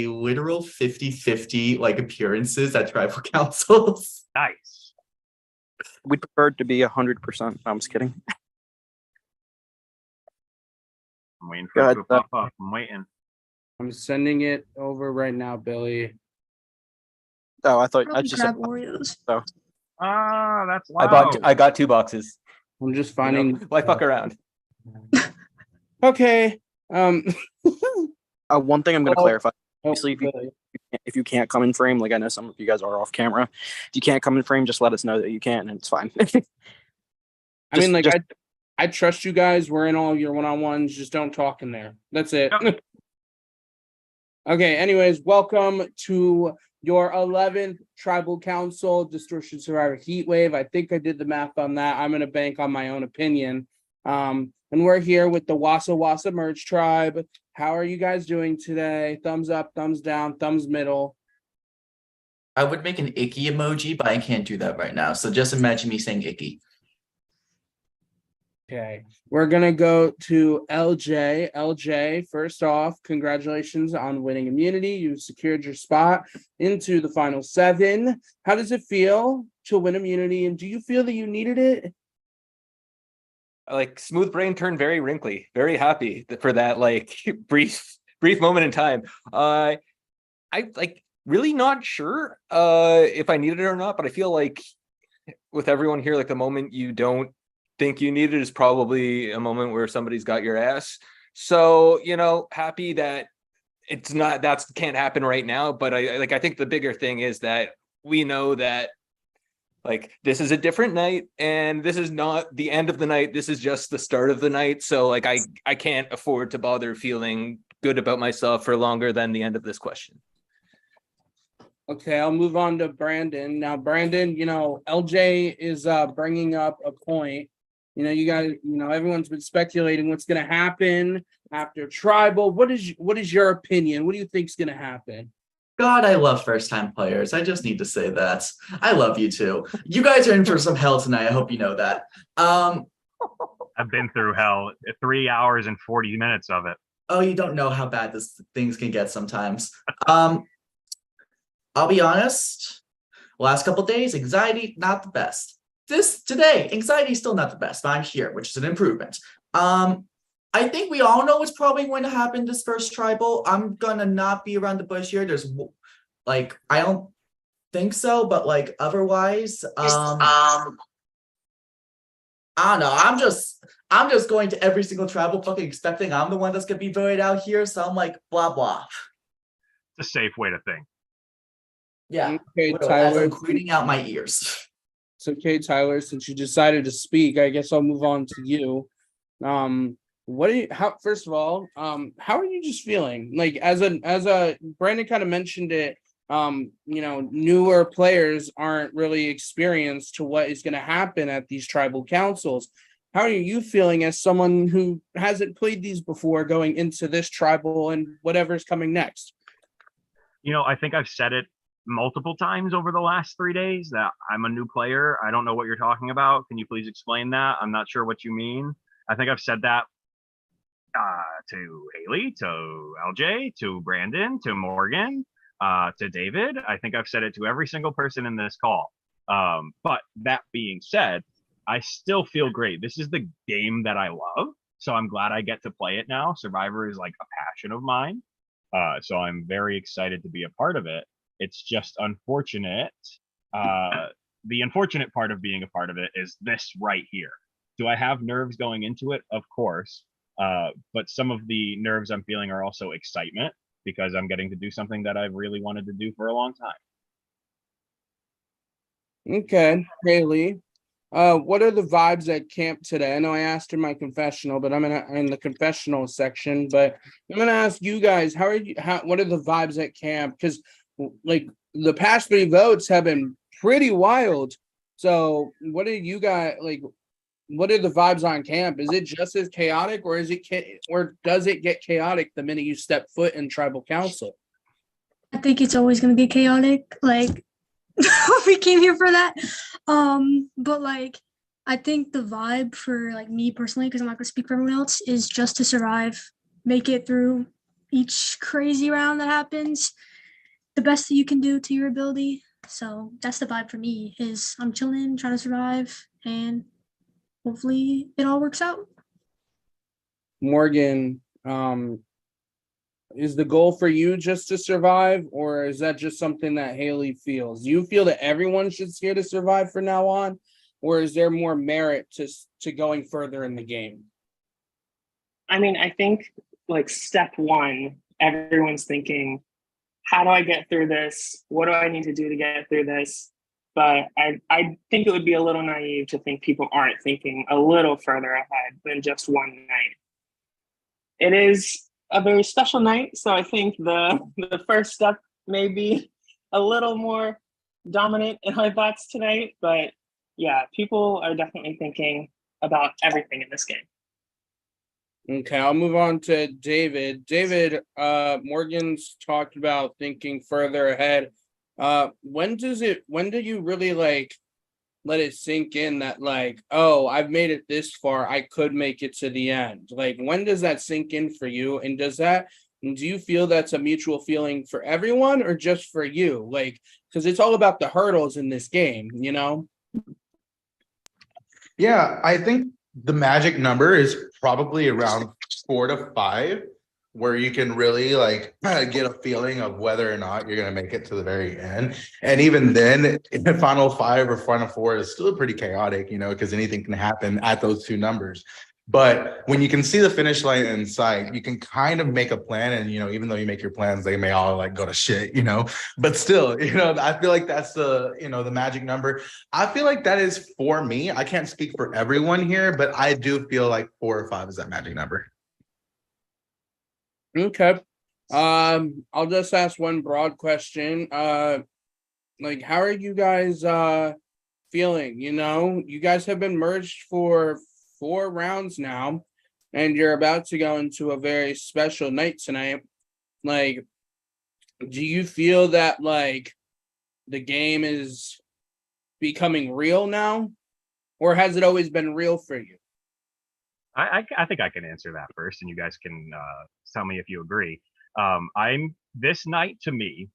a literal 50-50 like appearances at tribal councils. Nice. We prefer it to be 100%. I'm just kidding. I'm waiting for it to pop up. I'm waiting. I'm sending it over right now, Billy. Oh, I thought I Probably just grab Oreos. so. Ah, that's loud. I got 2 boxes. I'm just finding. Why fuck around? Okay. One thing I'm going to clarify. Obviously, Billy. if you can't come in frame, like I know some of you guys are off camera, if you can't come in frame, just let us know that you can't, and it's fine. I mean, like, I trust you guys. We're in all your one-on-ones. Just don't talk in there. That's it. Yep. Okay. Anyways, welcome to your 11th Tribal Council Distortion Survivor Heatwave. I think I did the math on that. I'm going to bank on my own opinion. And we're here with the Wasawasa Merge Tribe. How are you guys doing today? Thumbs up, thumbs down, thumbs middle. I would make an icky emoji, but I can't do that right now. So just imagine me saying icky. Okay, we're gonna go to LJ. LJ, first off, congratulations on winning immunity. You secured your spot into the final 7. How does it feel to win immunity, and do you feel that you needed it? Like smooth brain turned very wrinkly. Very happy for that like brief moment in time. I like really not sure if I needed it or not, but I feel like with everyone here, like the moment you don't think you need it is probably a moment where somebody's got your ass. So, happy that it's not, that can't happen right now. But I think the bigger thing is that we know that like this is a different night and this is not the end of the night. This is just the start of the night. So like I can't afford to bother feeling good about myself for longer than the end of this question. Okay, I'll move on to Brandon. Now, Brandon, LJ is bringing up a point. You guys, everyone's been speculating what's going to happen after Tribal. What is your opinion? What do you think's going to happen? God, I love first-time players. I just need to say that. I love you too. You guys are in for some hell tonight. I hope you know that. I've been through hell. 3 hours and 40 minutes of it. Oh, you don't know how bad things can get sometimes. I'll be honest. Last couple days, anxiety, not the best. Today, anxiety is still not the best, but I'm here, which is an improvement. I think we all know what's probably going to happen this first tribal. I'm gonna not be around the bush here. There's I don't think so, but like otherwise, I don't know. I'm just going to every single tribal fucking expecting I'm the one that's gonna be voted out here. So I'm like blah blah. It's a safe way to think. Yeah. Okay, As Tyler. I'm cleaning out my ears. It's okay, Tyler. Since you decided to speak, I guess I'll move on to you. First of all, how are you just feeling? Like as a Brandon kind of mentioned it, newer players aren't really experienced to what is going to happen at these tribal councils. How are you feeling as someone who hasn't played these before going into this tribal and whatever's coming next? I think I've said it multiple times over the last 3 days that I'm a new player. I don't know what you're talking about. Can you please explain that? I'm not sure what you mean. I think I've said that to Haley, to LJ, to Brandon, to Morgan, to David. I think I've said it to every single person in this call. But that being said, I still feel great. This is the game that I love. So I'm glad I get to play it now. Survivor is like a passion of mine. So I'm very excited to be a part of it. It's just unfortunate. The unfortunate part of being a part of it is this right here. Do I have nerves going into it? Of course. But some of the nerves I'm feeling are also excitement because I'm getting to do something that I've really wanted to do for a long time. Okay, Haley. What are the vibes at camp today? I know I asked in my confessional, but I'm in the confessional section. But I'm gonna ask you guys, what are the vibes at camp? Because like the past 3 votes have been pretty wild. So what are you guys like? What are the vibes on camp? Is it just as chaotic, or does it get chaotic the minute you step foot in tribal council? I think it's always going to be chaotic. Like we came here for that. But like I think the vibe for like me personally, because I'm not going to speak for everyone else, is just to survive, make it through, each crazy round that happens the best that you can do to your ability. So that's the vibe for me is I'm chilling, trying to survive, and hopefully it all works out. Morgan, is the goal for you just to survive, or is that just something that Haley feels? Do you feel that everyone should steer to survive from now on, or is there more merit to going further in the game? I mean, I think like step one, everyone's thinking, how do I get through this? What do I need to do to get through this? But I think it would be a little naive to think people aren't thinking a little further ahead than just one night. It is a very special night, so I think the first step may be a little more dominant in my thoughts tonight. But yeah, people are definitely thinking about everything in this game. Okay, I'll move on to David. David, Morgan's talked about thinking further ahead. When do you really like let it sink in that like, oh, I've made it this far, I could make it to the end? Like, when does that sink in for you? And do you feel that's a mutual feeling for everyone or just for you? Like, because it's all about the hurdles in this game, you know? Yeah, I think the magic number is probably around 4 to 5, where you can really like get a feeling of whether or not you're going to make it to the very end. And even then, in the final 5 or final 4 is still pretty chaotic, you know, because anything can happen at those 2 numbers. But when you can see the finish line in sight, you can kind of make a plan. And, you know, even though you make your plans, they may all like go to shit, you know, but still, you know, I feel like that's the, you know, the magic number. I feel like that is for me. I can't speak for everyone here, but I do feel like 4 or 5 is that magic number. Okay. I'll just ask one broad question. Like, how are you guys feeling? You know, you guys have been merged for 4 rounds now, and you're about to go into a very special night tonight. Like, do you feel that like the game is becoming real now, or has it always been real for you? I think I can answer that first, and you guys can tell me if you agree. This night to me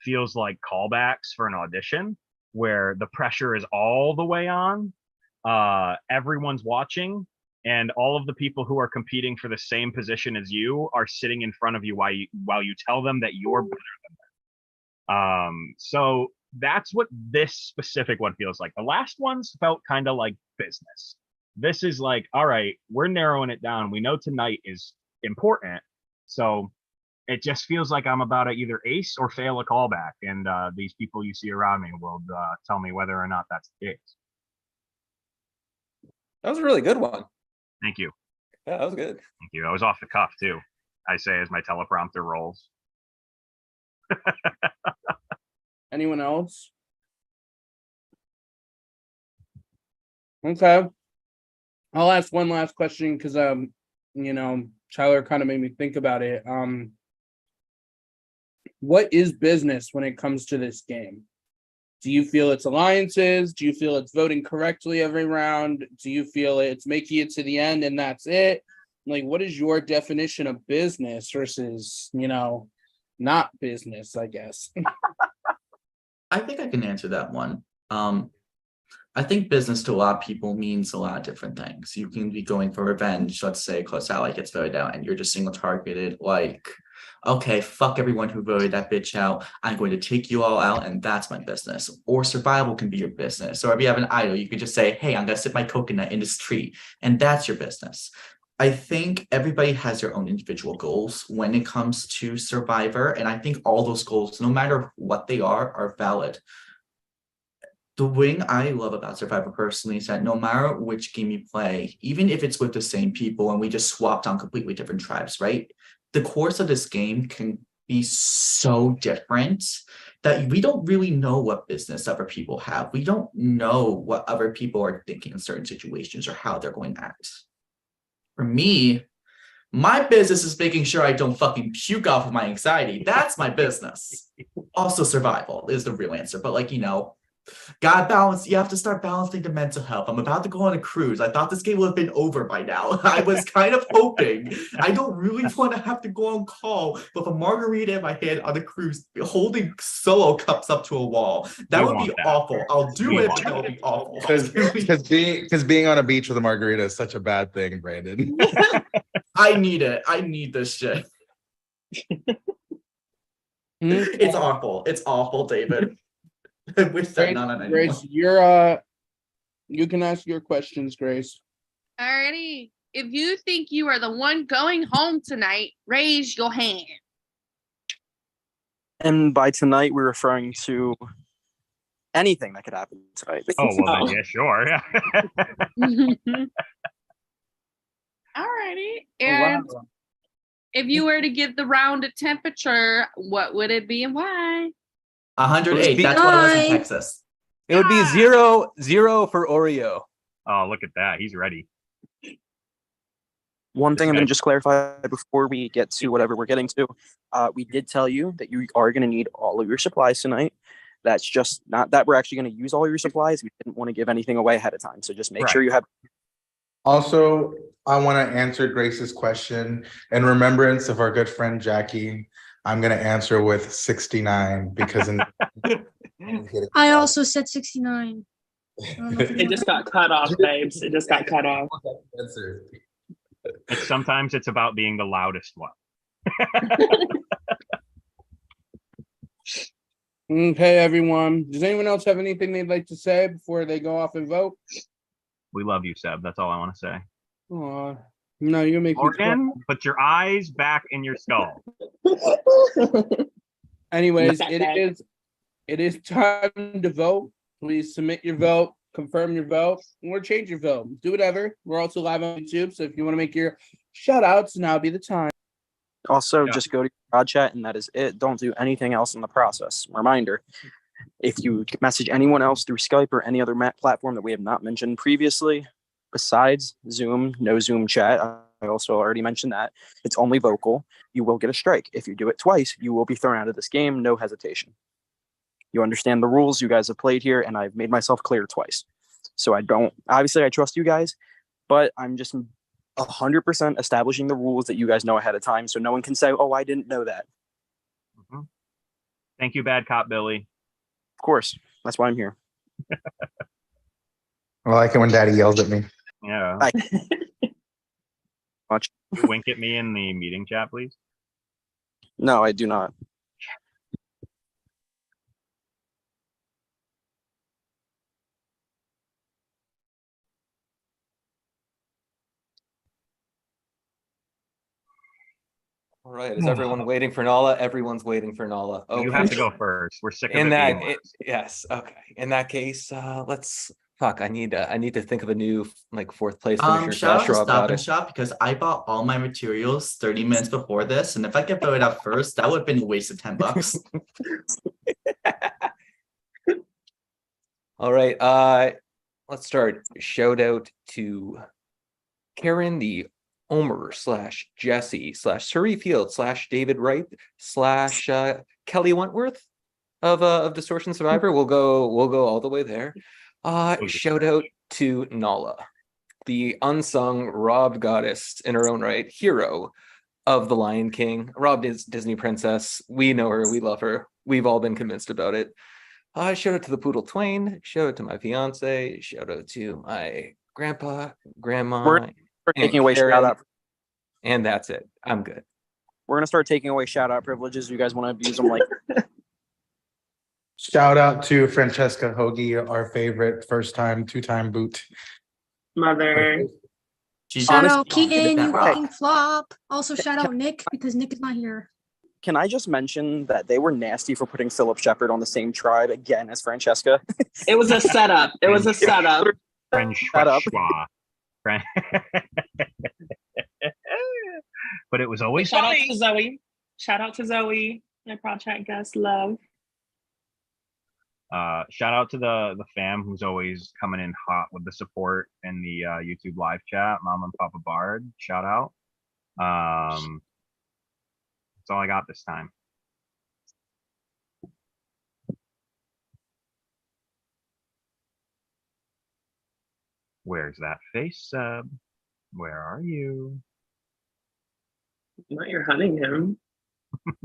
feels like callbacks for an audition where the pressure is all the way on. Everyone's watching, and all of the people who are competing for the same position as you are sitting in front of you while you tell them that you're better than them. So that's what this specific one feels like. The last ones felt kind of like business. This is like, all right, we're narrowing it down. We know tonight is important. So it just feels like I'm about to either ace or fail a callback. And these people you see around me will tell me whether or not that's the case. That was a really good one. Thank you. Yeah, that was good. Thank you. I was off the cuff too. I say as my teleprompter rolls. Anyone else? Okay. I'll ask one last question because you know, Tyler kind of made me think about it. What is business when it comes to this game? Do you feel it's alliances? Do you feel it's voting correctly every round? Do you feel it's making it to the end and that's it? Like, what is your definition of business versus, you know, not business, I guess? I think I can answer that one. I think business to a lot of people means a lot of different things. You can be going for revenge. Let's say a close ally gets voted out and you're just single targeted, like, okay, fuck everyone who voted that bitch out. I'm going to take you all out, and that's my business. Or survival can be your business. Or if you have an idol, you could just say, hey, I'm going to sip my coconut in this tree, and that's your business. I think everybody has their own individual goals when it comes to Survivor, and I think all those goals, no matter what they are valid. The thing I love about Survivor personally is that no matter which game you play, even if it's with the same people and we just swapped on completely different tribes, right? The course of this game can be so different that we don't really know what business other people have. We don't know what other people are thinking in certain situations or how they're going to act. For me, my business is making sure I don't fucking puke off of my anxiety. That's my business. Also, survival is the real answer. But like, you know, Gotta balance. You have to start balancing the mental health. I'm about to go on a cruise. I thought this game would have been over by now. I was kind of hoping. I don't really want to have to go on call with a margarita in my hand on a cruise, holding solo cups up to a wall. That We would want be that. awful. I'll do We it, want but that would be awful. Because being on a beach with a margarita is such a bad thing, Brandon. I need it. I need this shit. It's awful. It's awful, David. I wish that none on anyone. Grace, you can ask your questions, Grace. Alrighty. If you think you are the one going home tonight, raise your hand. And by tonight, we're referring to anything that could happen tonight. Oh, well, then, yeah, sure. Yeah. Alrighty. And if you were to give the round a temperature, what would it be and why? 108. That's what it was in Texas. It would be 0-0 for Oreo. Oh, look at that. He's ready. One thing I'm going to just clarify before we get to whatever we're getting to. We did tell you that you are going to need all of your supplies tonight. That's just not that we're actually going to use all your supplies. We didn't want to give anything away ahead of time. So just make sure you have. Also, I want to answer Grace's question in remembrance of our good friend Jackie. I'm going to answer with 69 because I also said 69. It just got cut off, babes. It just got cut off. Sometimes it's about being the loudest one. Okay, everyone. Does anyone else have anything they'd like to say before they go off and vote? We love you, Seb. That's all I want to say. Aw, no, you make Morgan, put your eyes back in your skull. Anyways, it is time to vote. Please submit your vote, confirm your vote, or change your vote. Do whatever. We're also live on YouTube, so if you want to make your shout outs, now be the time. Also, just go to Prod Chat, and that is it. Don't do anything else in the process. Reminder, if you message anyone else through Skype or any other platform that we have not mentioned previously, besides Zoom, no Zoom chat, I also already mentioned that, it's only vocal, you will get a strike. If you do it twice, you will be thrown out of this game, no hesitation. You understand the rules, you guys have played here, and I've made myself clear twice. So obviously I trust you guys, but I'm just 100% establishing the rules that you guys know ahead of time, so no one can say, oh, I didn't know that. Mm-hmm. Thank you, Bad Cop Billy. Of course, that's why I'm here. I like it when Daddy yells at me. Yeah. Much. Wink at me in the meeting chat, please. No, I do not. All right, is everyone waiting for Nala? Everyone's waiting for Nala. Okay. You have to go first. We're sick of In it that, being yes, okay. In that case, let's fuck. I need to think of a new fourth place finisher. Shout out to Rob Stop got and it. Shop because I bought all my materials 30 minutes before this, and if I get voted out first, that would have been a waste of $10. All right, let's start. Shout out to Karen the Omer / Jesse / Surrey Field / David Wright / Kelly Wentworth of Distortion Survivor. We'll go all the way there. Shout out to Nala, the unsung robbed goddess in her own right, hero of The Lion King, robbed Disney princess. We know her, we love her. We've all been convinced about it. Shout out to the Poodle Twain. Shout out to my fiance. Shout out to my grandpa, grandma. We're taking away shout out. And that's it. I'm good. We're gonna start taking away shout out privileges. You guys want to abuse them like Shout out to Francesca Hoagie, our favorite first-time, two-time boot. Mother. Shout out Keaton, you Okay. fucking flop. Also shout out Nick because Nick is not here. Can I just mention that they were nasty for putting Philip Shepard on the same tribe again as Francesca? It was a setup. It was a setup. French. But it was always Shout out funny. to Zoe. Shout out to Zoe, my project guest. Love. Shout out to the fam who's always coming in hot with the support in the YouTube live chat. Mom and Papa Bard, shout out. That's all I got this time. Where's that face sub? Where are you? Not you're hunting him. I'm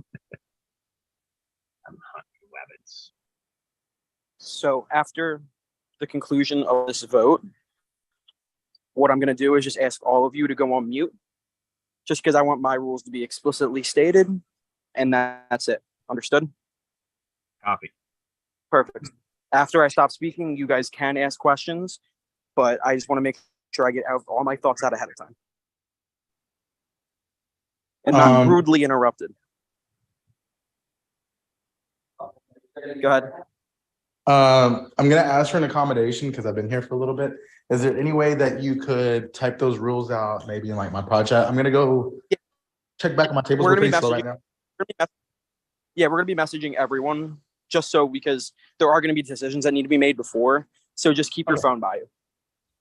hunting rabbits. So after the conclusion of this vote, what I'm going to do is just ask all of you to go on mute, just because I want my rules to be explicitly stated, and that's it. Understood? Copy. Perfect. After I stop speaking, you guys can ask questions, but I just want to make sure I get out all my thoughts out ahead of time. And not rudely interrupted. Go ahead. I'm gonna ask for an accommodation because I've been here for a little bit. Is there any way that you could type those rules out, maybe in like my pod chat? I'm gonna go check back on my tables. We're We're gonna be pretty slow messaging- right now. Yeah, we're going to be messaging everyone just so because there are going to be decisions that need to be made before. So just keep your phone by you.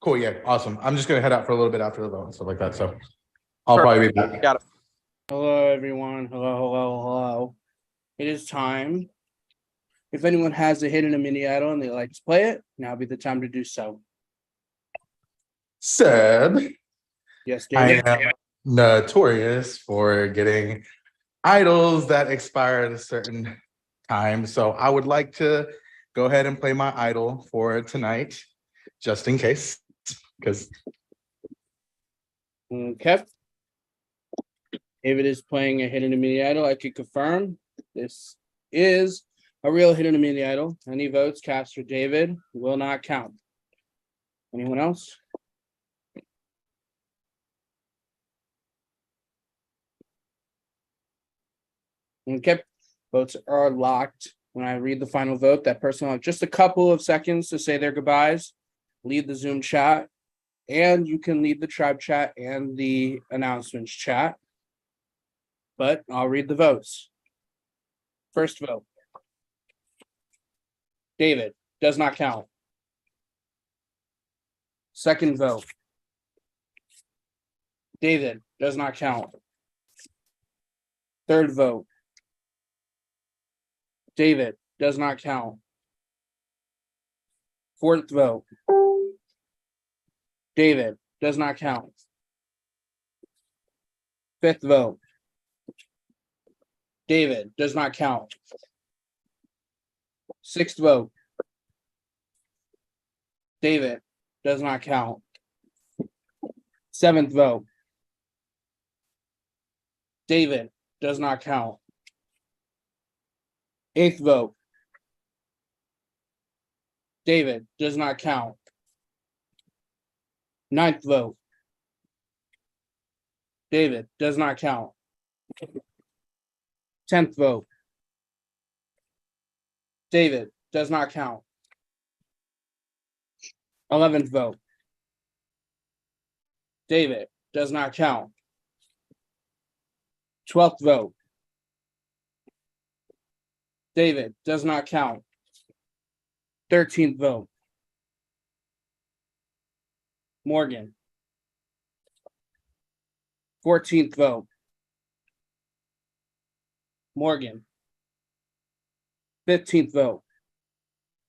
Cool. Yeah. Awesome. I'm just gonna head out for a little bit after the vote and stuff like that. So I'll Perfect. probably be back. Got it. Hello, everyone. Hello. It is time. If anyone has a hidden mini idol and they like to play it, now be the time to do so. Seb, Yes, I David. am notorious for getting idols that expire at a certain time. So I would like to go ahead and play my idol for tonight, just in case, because Okay. David is playing a hidden mini idol. I can confirm this is a real hidden mini idol. Any votes cast for David will not count. Anyone else? Okay. Votes are locked. When I read the final vote, that person will have just a couple of seconds to say their goodbyes, lead the Zoom chat, and you can lead the tribe chat and the announcements chat. But I'll read the votes. First vote. David does not count. Second vote. David does not count. Third vote. David does not count. Fourth vote. David does not count. Fifth vote. David does not count. Sixth vote. David does not count. Seventh vote. David does not count. Eighth vote. David does not count. Ninth vote. David does not count. 10th vote. David does not count. 11th vote. David does not count. 12th vote. David does not count. 13th vote. Morgan. 14th vote. Morgan. 15th vote.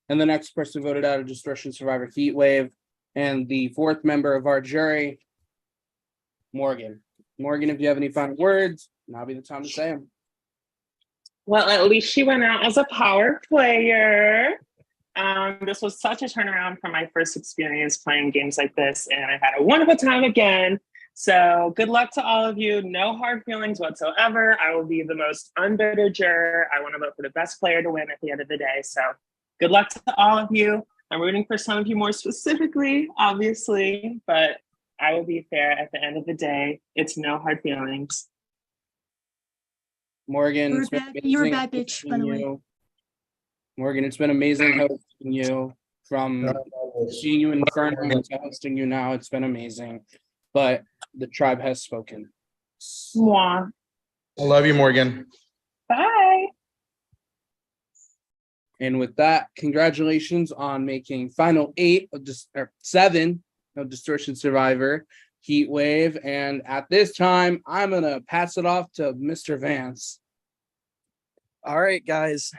And the next person voted out of Distortion Survivor Heat Wave. And the fourth member of our jury, Morgan. Morgan, if you have any final words, now be the time to say them. Well, at least she went out as a power player. This was such a turnaround from my first experience playing games like this, and I had a wonderful time again. So good luck to all of you. No hard feelings whatsoever. I will be the most unbitter juror. I want to vote for the best player to win at the end of the day. So good luck to all of you. I'm rooting for some of you more specifically, obviously, but I will be fair at the end of the day. It's no hard feelings. Morgan, You're it's been you're a amazing bad bitch, by the way. hosting you. Morgan, it's been amazing hosting you from seeing you in Inferno to hosting you now. It's been amazing. But the tribe has spoken. Mwah. I love you, Morgan. Bye. And with that, congratulations on making final 8 of or 7 of Distortion Survivor Heat Wave. And at this time, I'm gonna pass it off to Mr. Vance. All right, guys.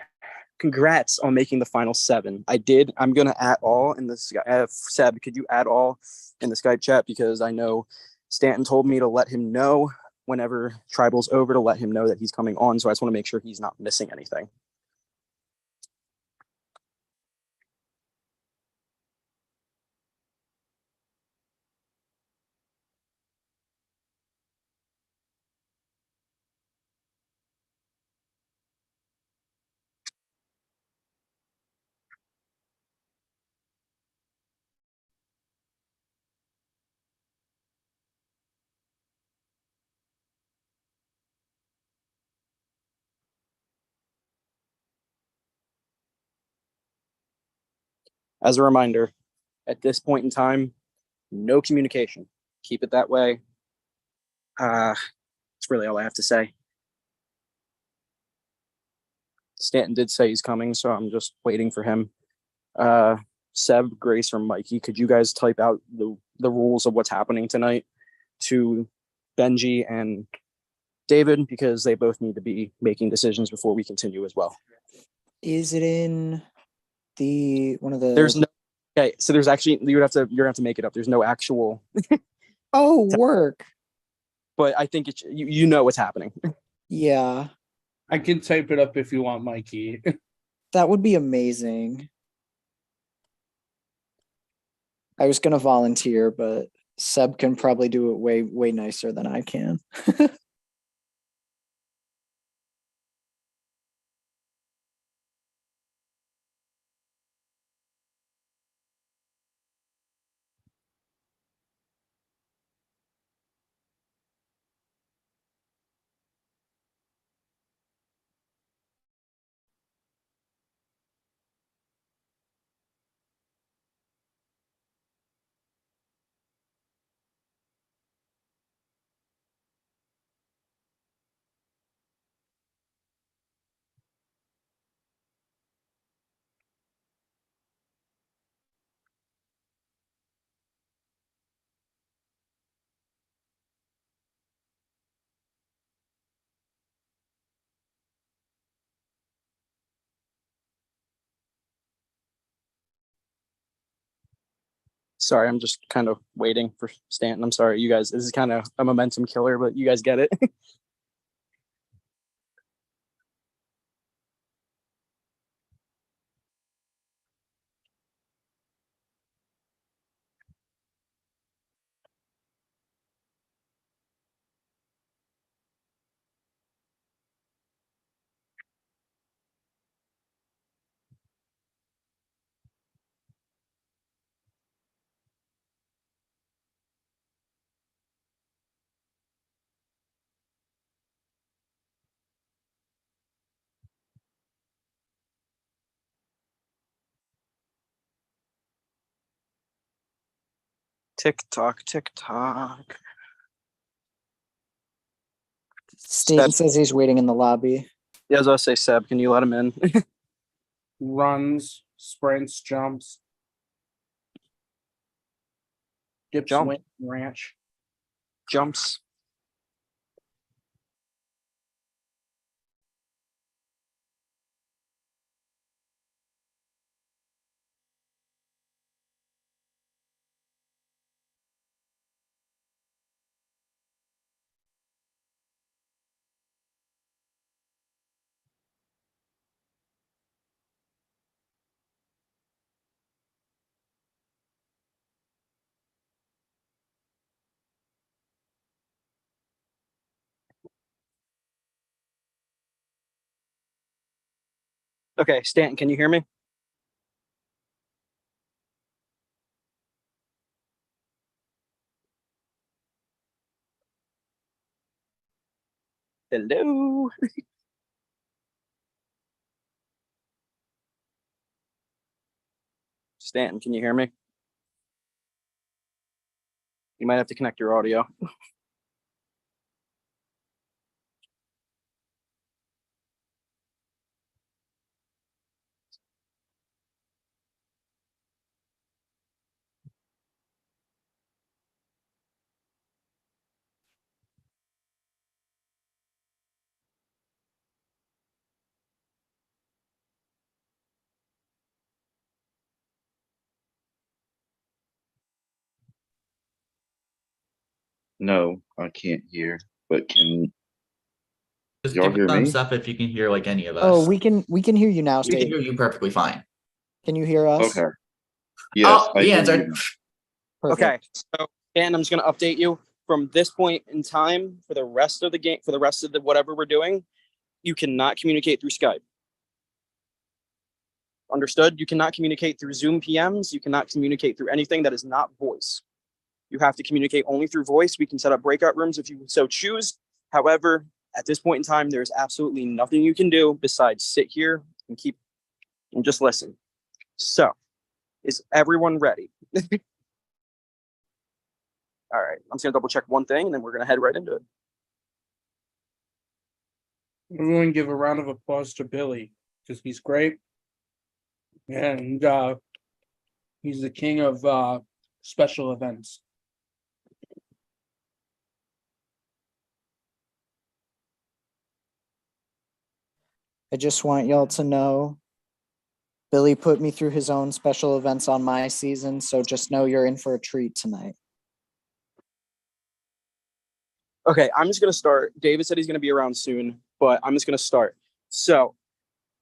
congrats on making the final 7. I'm gonna add all in the Seb, could you add all in the Skype chat, because I know Stanton told me to let him know whenever tribal's over to let him know that he's coming on, so I just want to make sure he's not missing anything. As a reminder, at this point in time, no communication. Keep it that way. That's really all I have to say. Stanton did say he's coming, so I'm just waiting for him. Seb, Grace, or Mikey, could you guys type out the rules of what's happening tonight to Benji and David, because they both need to be making decisions before we continue as well. Is it in the one of the? There's no. Okay, so there's actually you're gonna have to make it up. There's no actual. Oh, work. But I think it's you know what's happening. Yeah, I can type it up if you want, Mikey. that would be amazing. I was gonna volunteer, but Seb can probably do it way nicer than I can. Sorry, I'm just kind of waiting for Stanton. I'm sorry, you guys. This is kind of a momentum killer, but you guys get it. Tick tock, tick tock. Staten Seb. says he's waiting in the lobby. Yeah, as I say, Seb, can you let him in? Runs, sprints, jumps. Dips, Jump. went, ranch. Jumps. Okay, Stanton, can you hear me? Hello. Stanton, can you hear me? You might have to connect your audio. No, I can't hear. But can Just y'all give a hear thumbs me? up if you can hear like any of us. Oh, we can hear you now, We can State. hear you perfectly fine. Can you hear us? Okay. Yes, Oh, I he hear answered. you. Perfect. Okay, so and I'm just gonna update you from this point in time for the rest of the game, for the rest of the whatever we're doing. You cannot communicate through Skype. Understood? You cannot communicate through Zoom PMs. You cannot communicate through anything that is not voice. You have to communicate only through voice. We can set up breakout rooms if you so choose. However, at this point in time, there's absolutely nothing you can do besides sit here and keep and just listen. So, is everyone ready? All right, I'm just gonna double check one thing and then we're gonna head right into it. Everyone give a round of applause to Billy because he's great. And he's the king of special events. I just want y'all to know Billy put me through his own special events on my season, so just know you're in for a treat tonight. Okay, I'm just gonna start. David said he's gonna be around soon, but I'm just gonna start. So,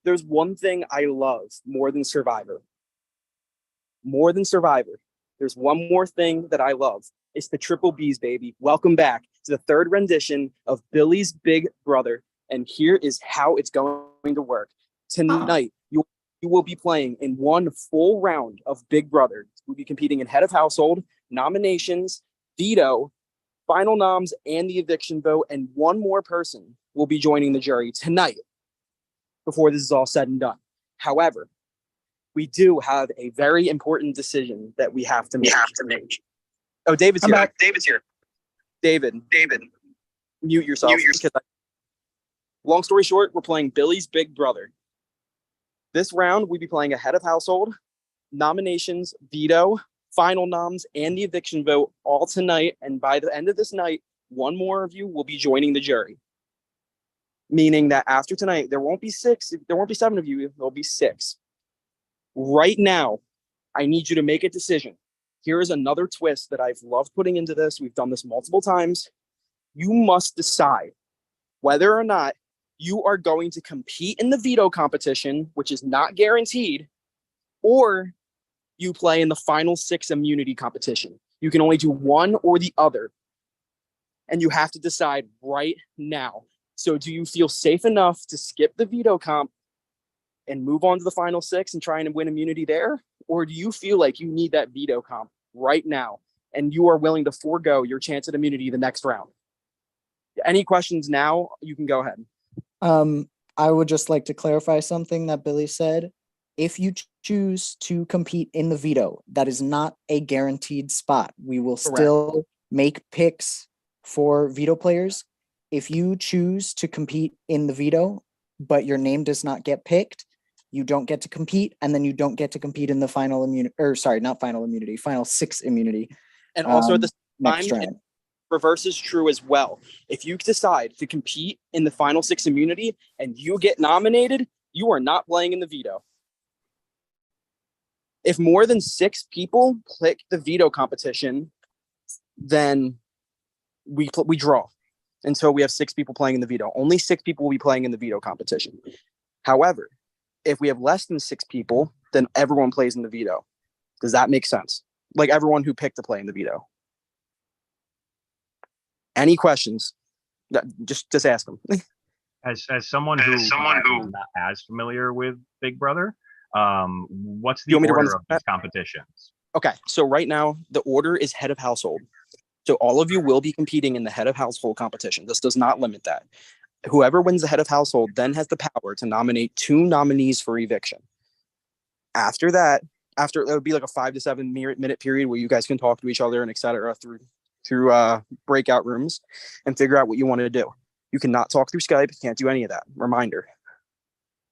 there's one thing I love more than Survivor. More than Survivor. There's one more thing that I love. It's the Triple B's, baby. Welcome back to the third rendition of Billy's Big Brother. And here is how it's going to work. Tonight, you will be playing in one full round of Big Brother. We'll be competing in head of household, nominations, veto, final noms, and the eviction vote. And one more person will be joining the jury tonight before this is all said and done. However, we do have a very important decision that we have to make. Oh, David's here. David's here. David, mute yourself. Long story short, we're playing Billy's Big Brother. This round, we'll be playing a head of household, nominations, veto, final noms, and the eviction vote all tonight. And by the end of this night, one more of you will be joining the jury. Meaning that after tonight, there won't be 7 of you, there'll be 6. Right now, I need you to make a decision. Here is another twist that I've loved putting into this. We've done this multiple times. You must decide whether or not you are going to compete in the veto competition, which is not guaranteed, or you play in the final 6 immunity competition. You can only do one or the other. And you have to decide right now. So do you feel safe enough to skip the veto comp and move on to the final 6 and try and win immunity there? Or do you feel like you need that veto comp right now and you are willing to forego your chance at immunity the next round? Any questions now? You can go ahead. I would just like to clarify something that Billy said. If you choose to compete in the veto, that is not a guaranteed spot. We will still make picks for veto players. If you choose to compete in the veto, but your name does not get picked, you don't get to compete, and then you don't get to compete in the final immunity, or sorry, not final immunity, final 6 immunity. And also at the next time, round. Reverse is true as well. If you decide to compete in the final 6 immunity and you get nominated, you are not playing in the veto. If more than 6 people click the veto competition, then we draw until we have 6 people playing in the veto. Only 6 people will be playing in the veto competition. However, if we have less than 6 people, then everyone plays in the veto. Does that make sense? Like everyone who picked to play in the veto. Any questions? Just ask them. As someone who is not as familiar with Big Brother, what's the order of these competitions? Okay, so right now the order is head of household. So all of you will be competing in the head of household competition. This does not limit that. Whoever wins the head of household then has the power to nominate 2 nominees for eviction. After that, it would be like a 5 to 7 minute period where you guys can talk to each other and etc. through breakout rooms and figure out what you want to do. You cannot talk through Skype. You can't do any of that. Reminder.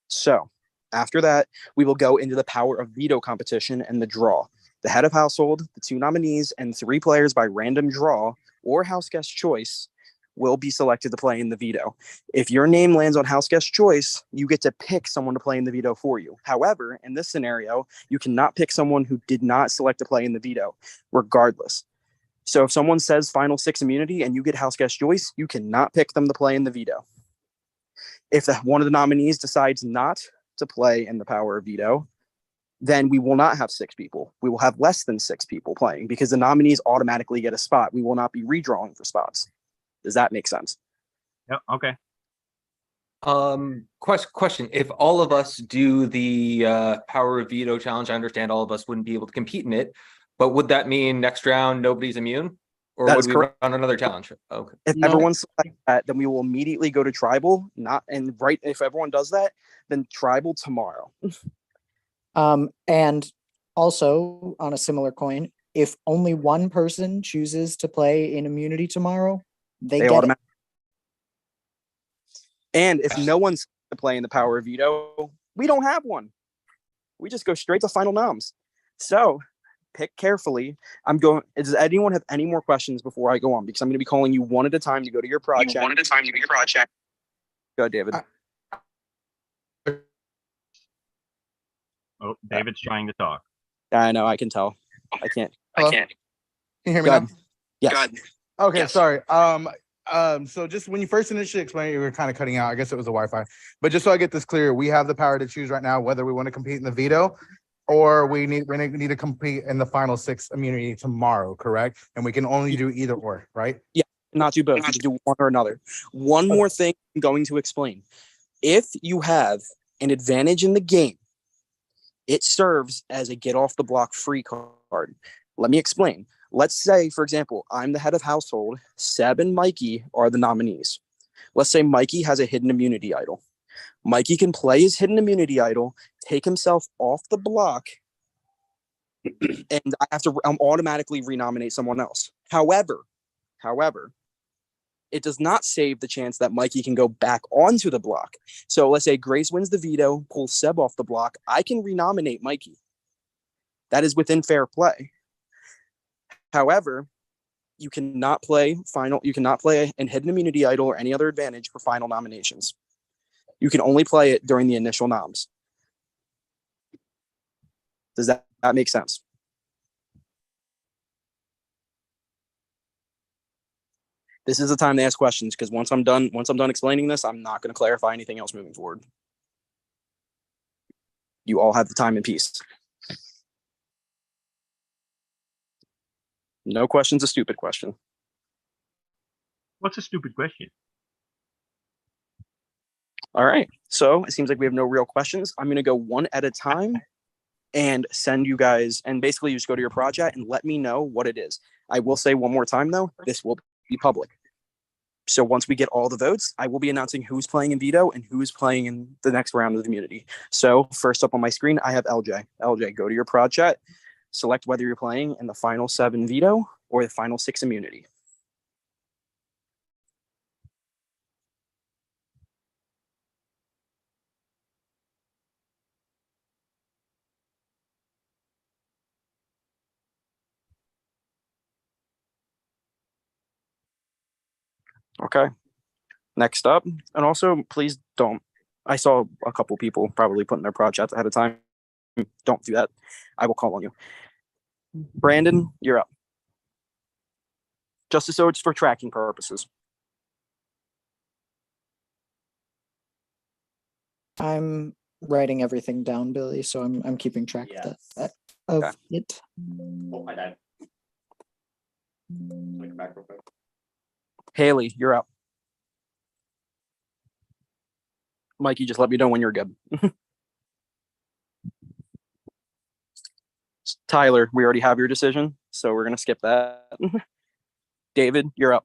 So after that, we will go into the power of veto competition and the draw. The head of household, the 2 nominees, and 3 players by random draw or house guest choice will be selected to play in the veto. If your name lands on house guest choice, you get to pick someone to play in the veto for you. However, in this scenario, you cannot pick someone who did not select to play in the veto, regardless. So if someone says final 6 immunity and you get house guest Joyce, you cannot pick them to play in the veto. If one of the nominees decides not to play in the power of veto, then we will not have 6 people. We will have less than 6 people playing because the nominees automatically get a spot. We will not be redrawing for spots. Does that make sense? Yep. Okay. Question: if all of us do the power of veto challenge, I understand all of us wouldn't be able to compete in it, but would that mean next round nobody's immune, or That would is we correct. run another challenge? Okay. If No. everyone selects that, then we will immediately go to tribal. If everyone does that, then tribal tomorrow. And also on a similar coin, if only one person chooses to play in immunity tomorrow, they get it. automatically. And if no one's to play in the power of veto, we don't have one. We just go straight to final noms. So pick carefully. Does anyone have any more questions before I go on? Because I'm going to be calling you one at a time to go to your project. Go, David. Oh, David's trying to talk. I know. I can tell. I can't. Hello? Can you hear me Go now? ahead. Yes. Okay, sorry. So just when you first initially explained it, you were kind of cutting out. I guess it was the Wi-Fi. But just so I get this clear, we have the power to choose right now whether we want to compete in the veto or we need to compete in the final 6 immunity tomorrow, correct? And we can only do either or, right? Yeah, not do both. You can do one or another. One more thing I'm going to explain. If you have an advantage in the game, it serves as a get off the block free card. Let me explain. Let's say, for example, I'm the head of household. Seb and Mikey are the nominees. Let's say Mikey has a hidden immunity idol. Mikey can play his hidden immunity idol, take himself off the block, and I have to automatically renominate someone else. However, it does not save the chance that Mikey can go back onto the block. So let's say Grace wins the veto, pulls Seb off the block. I can renominate Mikey. That is within fair play. However, you cannot play an hidden immunity idol or any other advantage for final nominations. You can only play it during the initial noms. Does that make sense? This is the time to ask questions because once I'm done explaining this, I'm not going to clarify anything else moving forward. You all have the time and peace. No question's a stupid question. What's a stupid question? All right. So it seems like we have no real questions. I'm going to go one at a time and send you guys, and basically you just go to your project and let me know what it is. I will say one more time though, this will be public. So once we get all the votes, I will be announcing who's playing in veto and who's playing in the next round of immunity. So first up on my screen, I have LJ. LJ, go to your project, select whether you're playing in the final 7 veto or the final 6 immunity. Okay. Next up, and also please don't. I saw a couple people probably putting their projects ahead of time. Don't do that. I will call on you. Brandon, you're up. Just so it's for tracking purposes. I'm writing everything down, Billy, so I'm keeping track of Okay. it. Oh, my dad. Like back real quick. Haley, you're up. Mikey, just let me know when you're good. Tyler, we already have your decision, so we're going to skip that. David, you're up.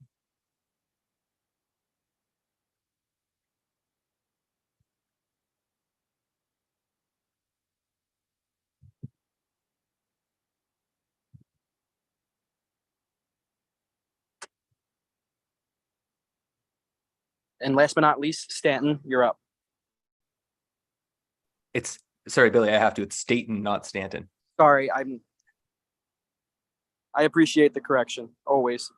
And last but not least, Stanton, you're up. It's sorry, Billy. I have to. It's Staten, not Stanton. Sorry, I appreciate the correction, always.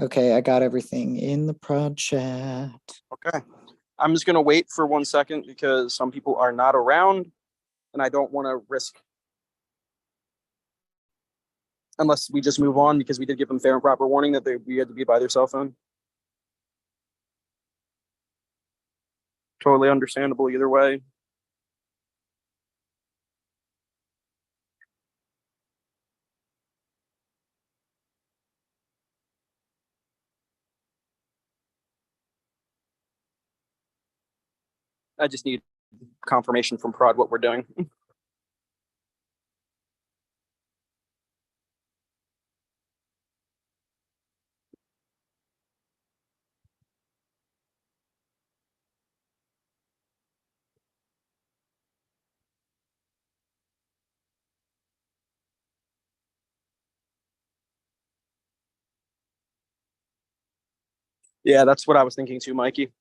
Okay, I got everything in the prod chat. Okay. I'm just gonna wait for 1 second because some people are not around, and I don't want to risk. Unless we just move on because we did give them fair and proper warning that we had to be by their cell phone. Totally understandable either way. I just need confirmation from Prod what we're doing. Yeah, that's what I was thinking too, Mikey.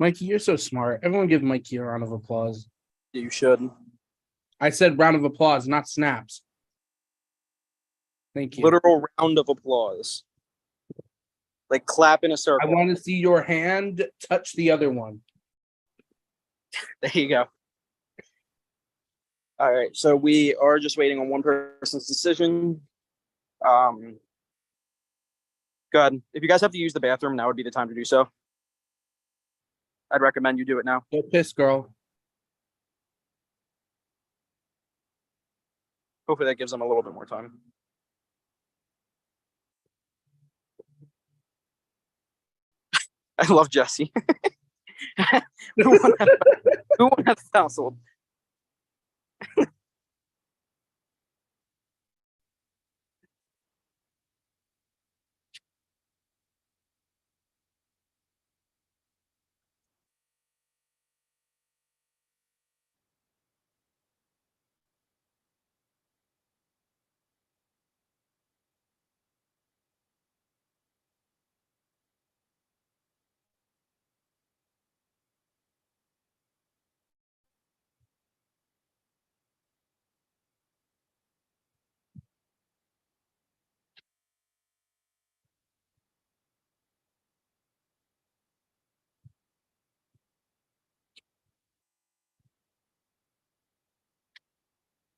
Mikey, you're so smart. Everyone give Mikey a round of applause. Yeah, you should. I said round of applause, not snaps. Thank you. Literal round of applause. Like clap in a I circle. want to see your hand touch the other one. There you go. All right, so we are just waiting on one person's decision. Go ahead. If you guys have to use the bathroom, now would be the time to do so. I'd recommend you do it now. Go piss, girl. Hopefully that gives them a little bit more time. I love Jesse. Who won that household?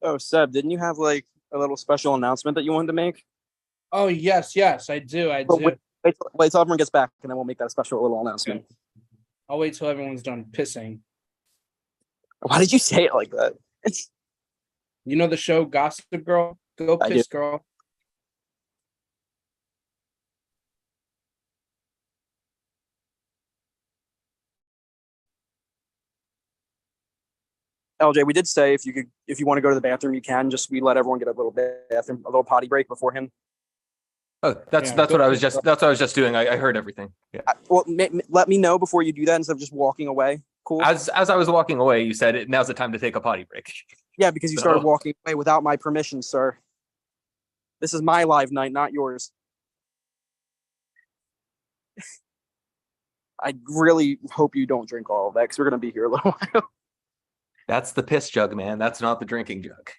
Oh, Seb, didn't you have like a little special announcement that you wanted to make? Oh, yes, I do. I But do. wait till everyone gets back, and then we'll make that special little announcement. I'll wait till everyone's done pissing. Why did you say it like that? You know the show Gossip Girl? Go I piss, girl. LJ, we did say if you want to go to the bathroom, you can. Just we let everyone get a little bathroom, a little potty break beforehand. Oh, that's Yeah, that's go what I was piss, just that's what I was just doing. I heard everything. Yeah. Well, let me know before you do that instead of just walking away. Cool. As I was walking away, you said now's the time to take a potty break. Yeah, because you So- started walking away without my permission, sir. This is my live night, not yours. I really hope you don't drink all of that because we're gonna be here a little while. That's the piss jug, man. That's not the drinking jug.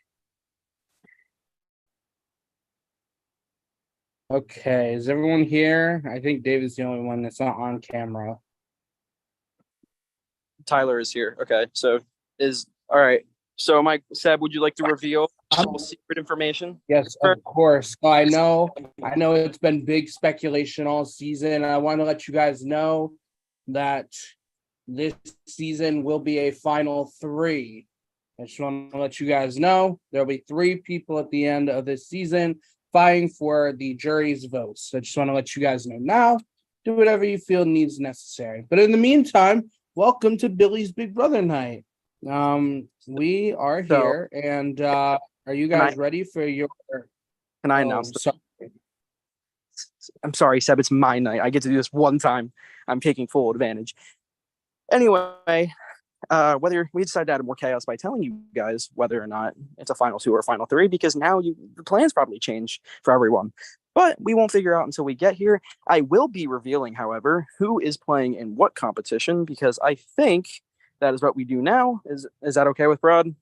Okay, is everyone here? I think David's the only one that's not on camera. Tyler is here. Okay, so all right. So, Seb, would you like to reveal some secret information? Yes, of course. So I know it's been big speculation all season. I want to let you guys know that this season will be a final three. I just want to let you guys know there'll be 3 people at the end of this season vying for the jury's votes. I just want to let you guys know now. Do whatever you feel needs necessary. But in the meantime, welcome to Billy's Big Brother Night. We are here, and are you guys ready for your? Can I announce? I'm sorry, Seb. It's my night. I get to do this one time. I'm taking full advantage. Anyway, whether we decided to add more chaos by telling you guys whether or not it's a final 2 or a final 3, because now the plans probably change for everyone. But we won't figure out until we get here. I will be revealing, however, who is playing in what competition, because I think that is what we do now. Is that okay with Brad?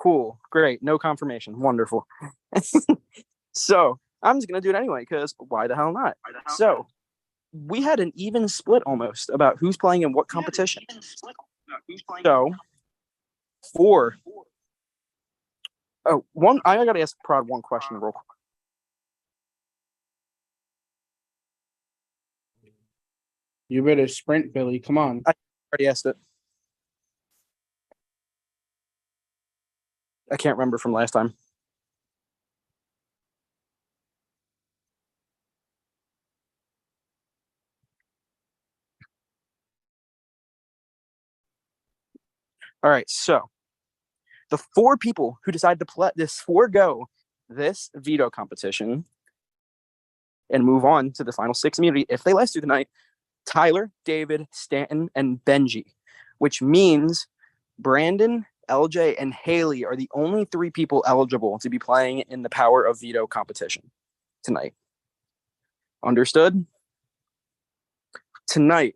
Cool. Great. No confirmation. Wonderful. So I'm just gonna do it anyway, because why the hell not? So we had an even split almost about who's playing in what competition. So for I gotta ask Prod one question real quick. You better sprint, Billy. Come on. I already asked it. I can't remember from last time. All right, so the 4 people who decide to forego this veto competition and move on to the final 6 immunity, if they last through the night, Tyler, David, Stanton, and Benji, which means Brandon, LJ, and Haley are the only 3 people eligible to be playing in the Power of Veto competition tonight. Understood? Tonight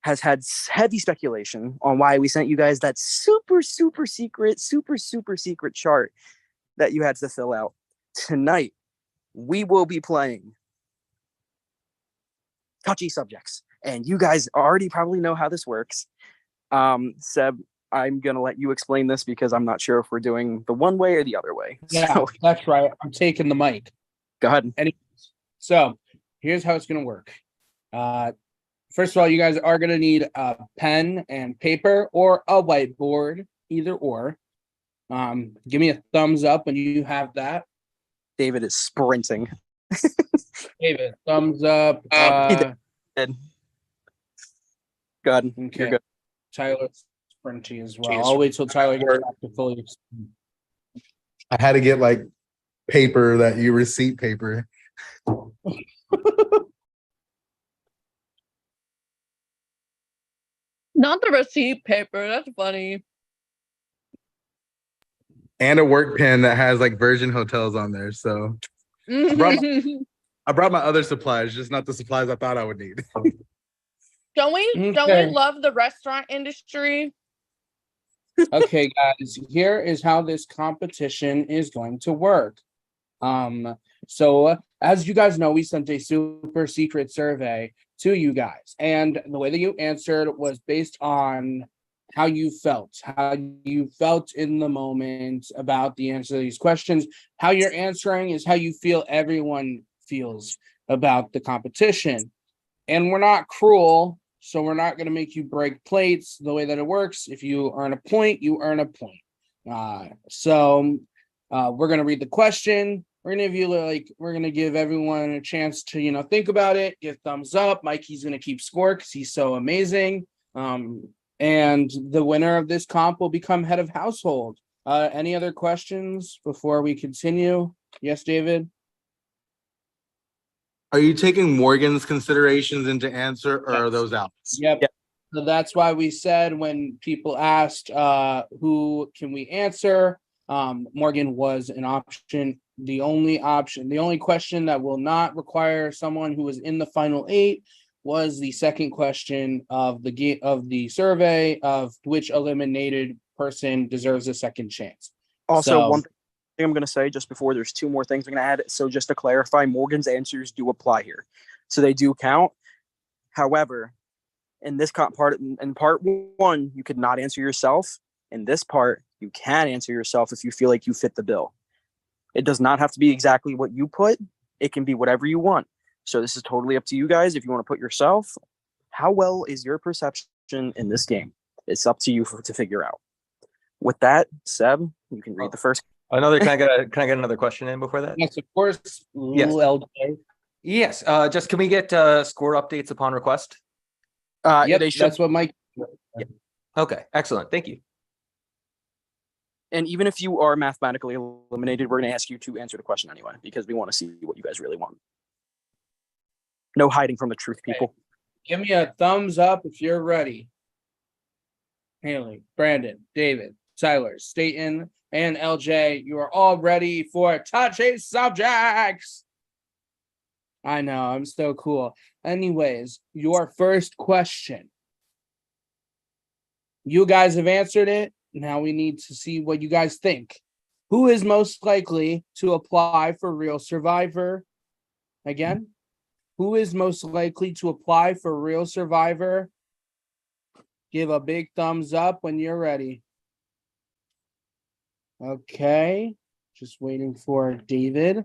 has had heavy speculation on why we sent you guys that super secret chart that you had to fill out. Tonight, we will be playing touchy subjects, and you guys already probably know how this works. Seb, I'm going to let you explain this because I'm not sure if we're doing the one way or the other way. Yeah, So, that's right. I'm taking the mic. go ahead. So here's how it's going to work. First of all, you guys are going to need a pen and paper or a whiteboard, either or. Give me a thumbs up when you have that. David is sprinting. David, thumbs up. He did. Go ahead. Okay. You're good. Tyler sprinty as well. I'll wait till Tyler gets back to fully explain. I had to get like paper that you receipt paper. Not the receipt paper. That's funny. And a work pen that has like Virgin Hotels on there. So I brought my other supplies, just not the supplies I thought I would need. Don't we love the restaurant industry? Okay, guys, here is how this competition is going to work. So as you guys know, we sent a super secret survey to you guys, and the way that you answered was based on how you felt in the moment about the answer to these questions. How you're answering is how you feel everyone feels about the competition. And we're not cruel, so we're not going to make you break plates. The way that it works, if you earn a point, you earn a point. So we're going to read the question. We're going to give everyone a chance to, think about it, give thumbs up. Mikey's going to keep score because he's so amazing. And the winner of this comp will become head of household. Any other questions before we continue? Yes, David? Are you taking Morgan's considerations into answer, or are those out? Yep. So that's why we said when people asked who can we answer, Morgan was an option. The only question that will not require someone who was in the final 8 was the second question of the survey of which eliminated person deserves a second chance. Also, one thing I'm going to say just before, there's 2 more things I'm going to add. So just to clarify, Morgan's answers do apply here. So they do count. However, in this part 1, you could not answer yourself. In this part, you can answer yourself if you feel like you fit the bill. It does not have to be exactly what you put. It can be whatever you want. So this is totally up to you guys. If you want to put yourself, how well is your perception in this game? It's up to you to figure out. With that, Seb, you can read the first. Can I get another question in before that? Yes, of course. Yes. LJ. Yes. Just can we get score updates upon request? Yep, that's what Mike. Yeah. Okay, excellent. Thank you. And even if you are mathematically eliminated, we're going to ask you to answer the question anyway, because we want to see what you guys really want. No hiding from the truth, people. Okay. Give me a thumbs up if you're ready. Haley, Brandon, David, Tyler, Staten, and LJ, you are all ready for touchy subjects. I know, I'm so cool. Anyways, your first question. You guys have answered it. now we need to see what you guys think. Who is most likely to apply for Real Survivor? Again, who is most likely to apply for Real Survivor? Give a big thumbs up when you're ready. Okay, just waiting for David.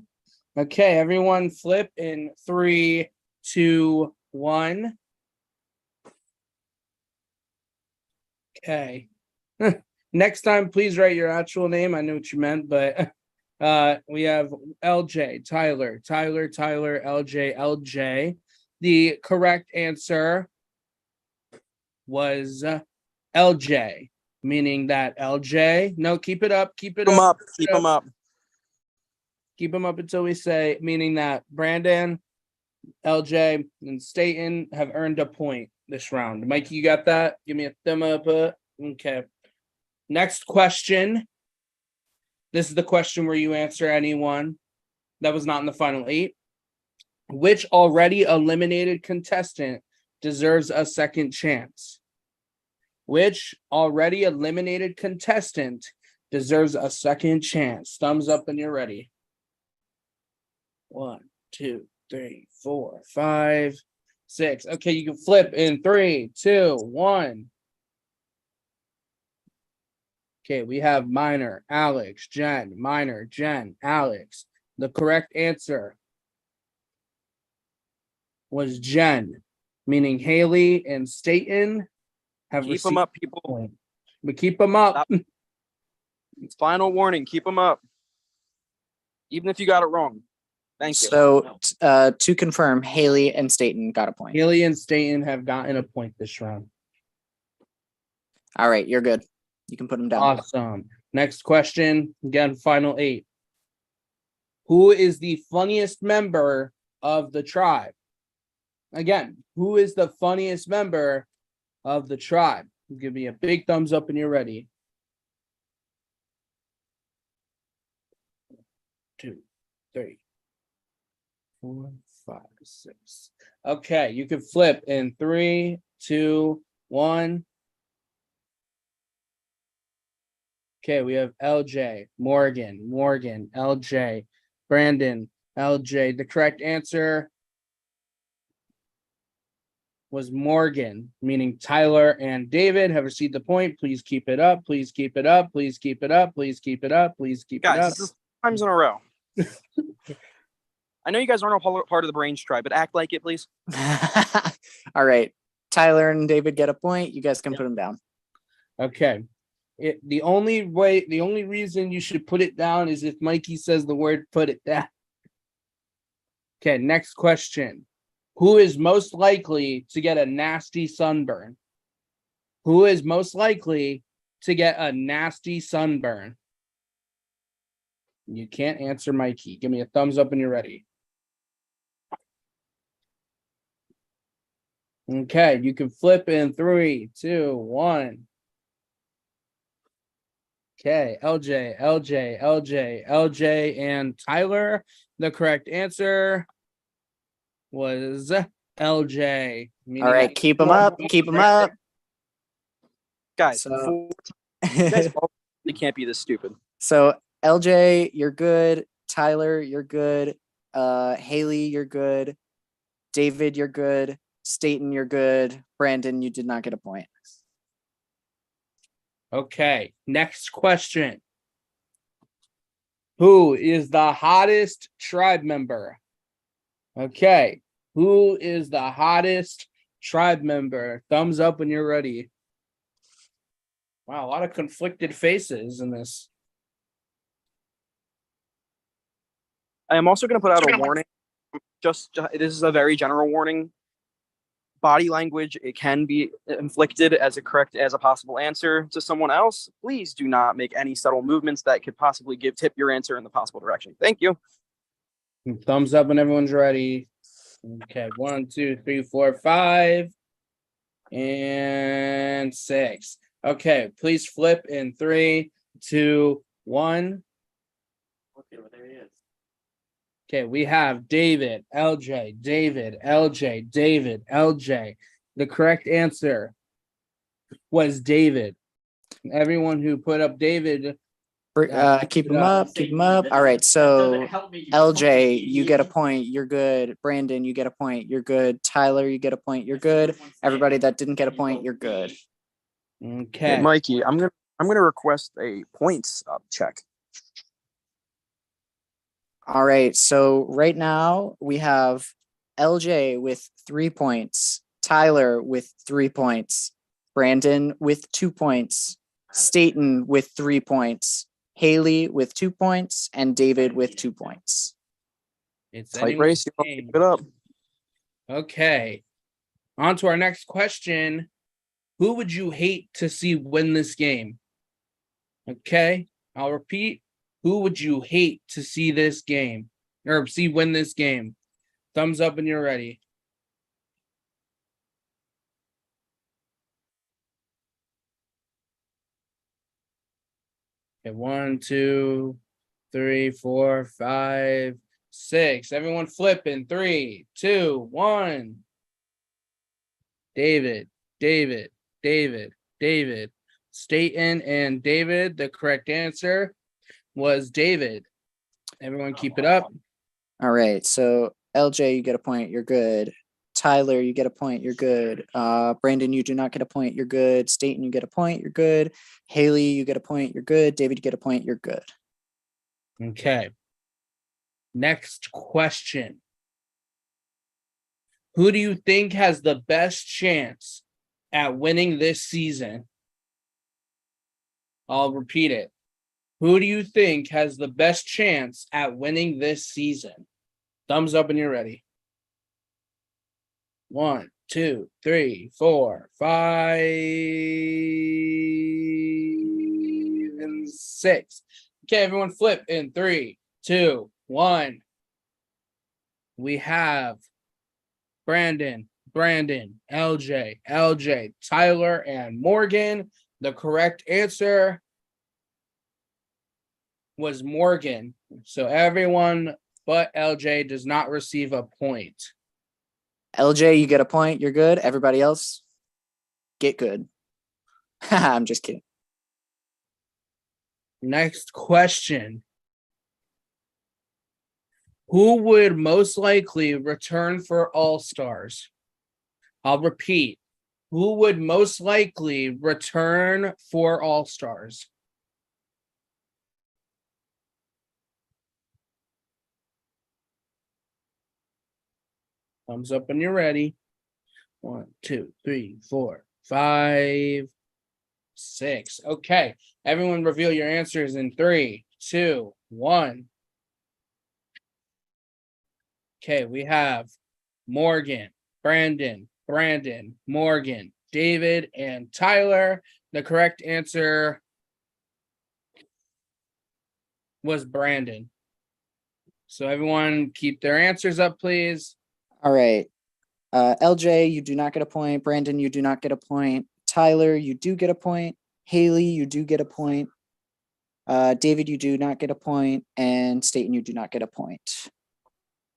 Okay, everyone flip in 3, 2, 1. Okay. Next time, please write your actual name. I know what you meant, but we have LJ, Tyler, LJ, LJ. The correct answer was LJ, meaning that LJ. No, keep it up, keep it Keep 'em up, up. Keep them up. keep them up until we say, meaning that Brandon, LJ, and Staten have earned a point this round. Mikey, you got that? Give me a thumb up. Okay. Next question. This is the question where you answer anyone that was not in the final 8. Which already eliminated contestant deserves a second chance? Which already eliminated contestant deserves a second chance? Thumbs up when you're ready. 1, 2, 3, 4, 5, 6. Okay, you can flip in 3, 2, 1. Okay, we have Minor, Alex, Jen, Minor, Jen, Alex. The correct answer was Jen, meaning Haley and Staten have Keep received them up, people. point. But keep them up. Stop. It's final warning. Keep them up. Even if you got it wrong. Thank you. So to confirm, Haley and Staten got a point. Haley and Staten have gotten a point this round. All right, you're good. You can put them down. Awesome. Next question. Again, final 8. Who is the funniest member of the tribe? Again, who is the funniest member of the tribe? Give me a big thumbs up when you're ready. 2, 3, 4, 5, 6. Okay, you can flip in 3, 2, 1. Okay, we have LJ, Morgan, LJ, Brandon, LJ. The correct answer was Morgan, meaning Tyler and David have received the point. Please keep it up. Please keep it up. Please keep it up. Please keep it up. Please keep it up. Guys, this is times in a row. I know you guys aren't a part of the Brains tribe, but act like it, please. All right. Tyler and David get a point. You guys can put them down. Okay. The only reason you should put it down is if Mikey says the word put it down. Okay, next question. Who is most likely to get a nasty sunburn? Who is most likely to get a nasty sunburn? You can't answer Mikey. Give me a thumbs up when you're ready. Okay, you can flip in 3, 2, 1. Okay, LJ, and Tyler. The correct answer was LJ. All right, keep them up. Keep them up. Guys, So- you guys probably can't be this stupid. So LJ, you're good. Tyler, you're good. Haley, you're good. David, you're good. Staten, you're good. Brandon, you did not get a point. Okay, next question. Who is the hottest tribe member? Okay, who is the hottest tribe member? Thumbs up when you're ready. Wow, a lot of conflicted faces in this. I am also going to put out a warning. Just this is a very general warning. Body language, it can be inflicted as a possible answer to someone else. Please do not make any subtle movements that could possibly tip your answer in the possible direction. Thank you. Thumbs up when everyone's ready. Okay, 1, 2, 3, 4, 5, and 6. Okay, please flip in 3, 2, 1. Okay, well, there he is. Okay, we have David, LJ, David, LJ, David, LJ. The correct answer was David. Everyone who put up David. Keep them up. Keep them up. All right. So LJ, you get a point. You're good. Brandon, you get a point. You're good. Tyler, you get a point. You're good. Everybody that didn't get a point, you're good. Okay. Hey, Mikey, I'm gonna request a points check. All right. So right now we have LJ with 3 points, Tyler with 3 points, Brandon with 2 points, Staten with 3 points, Haley with 2 points, and David with 2 points. It's Tight anyone's race. You game. keep it up. Okay. On to our next question. Who would you hate to see win this game? Okay. I'll repeat. Who would you hate to see this game or see win this game? Thumbs up when you're ready. Okay, 1, 2, 3, 4, 5, 6. Everyone flip in 3, 2, 1. David, David, David, David. Staten and David. The correct answer was David. Everyone keep it up. All right. So LJ, you get a point. You're good. Tyler, you get a point. You're good. Brandon, you do not get a point. You're good. Staten, you get a point. You're good. Haley, you get a point. You're good. David, you get a point. You're good. Okay. Next question. Who do you think has the best chance at winning this season? I'll repeat it. Who do you think has the best chance at winning this season? Thumbs up when you're ready. 1, 2, 3, 4, 5, and 6. Okay, everyone flip in 3, 2, 1. We have Brandon, LJ, Tyler, and Morgan. The correct answer was Morgan. So everyone but LJ does not receive a point. LJ, you get a point. You're good. Everybody else, get good. I'm just kidding. Next question. Who would most likely return for All-Stars? I'll repeat. Who would most likely return for All-Stars? Thumbs up when you're ready. 1, 2, 3, 4, 5, 6. Okay. Everyone reveal your answers in 3, 2, 1. Okay, we have Morgan, Brandon, Morgan, David, and Tyler. The correct answer was Brandon. So everyone keep their answers up, please. All right. LJ, you do not get a point. Brandon, you do not get a point. Tyler, you do get a point. Haley, you do get a point. David, you do not get a point. And Staten, you do not get a point.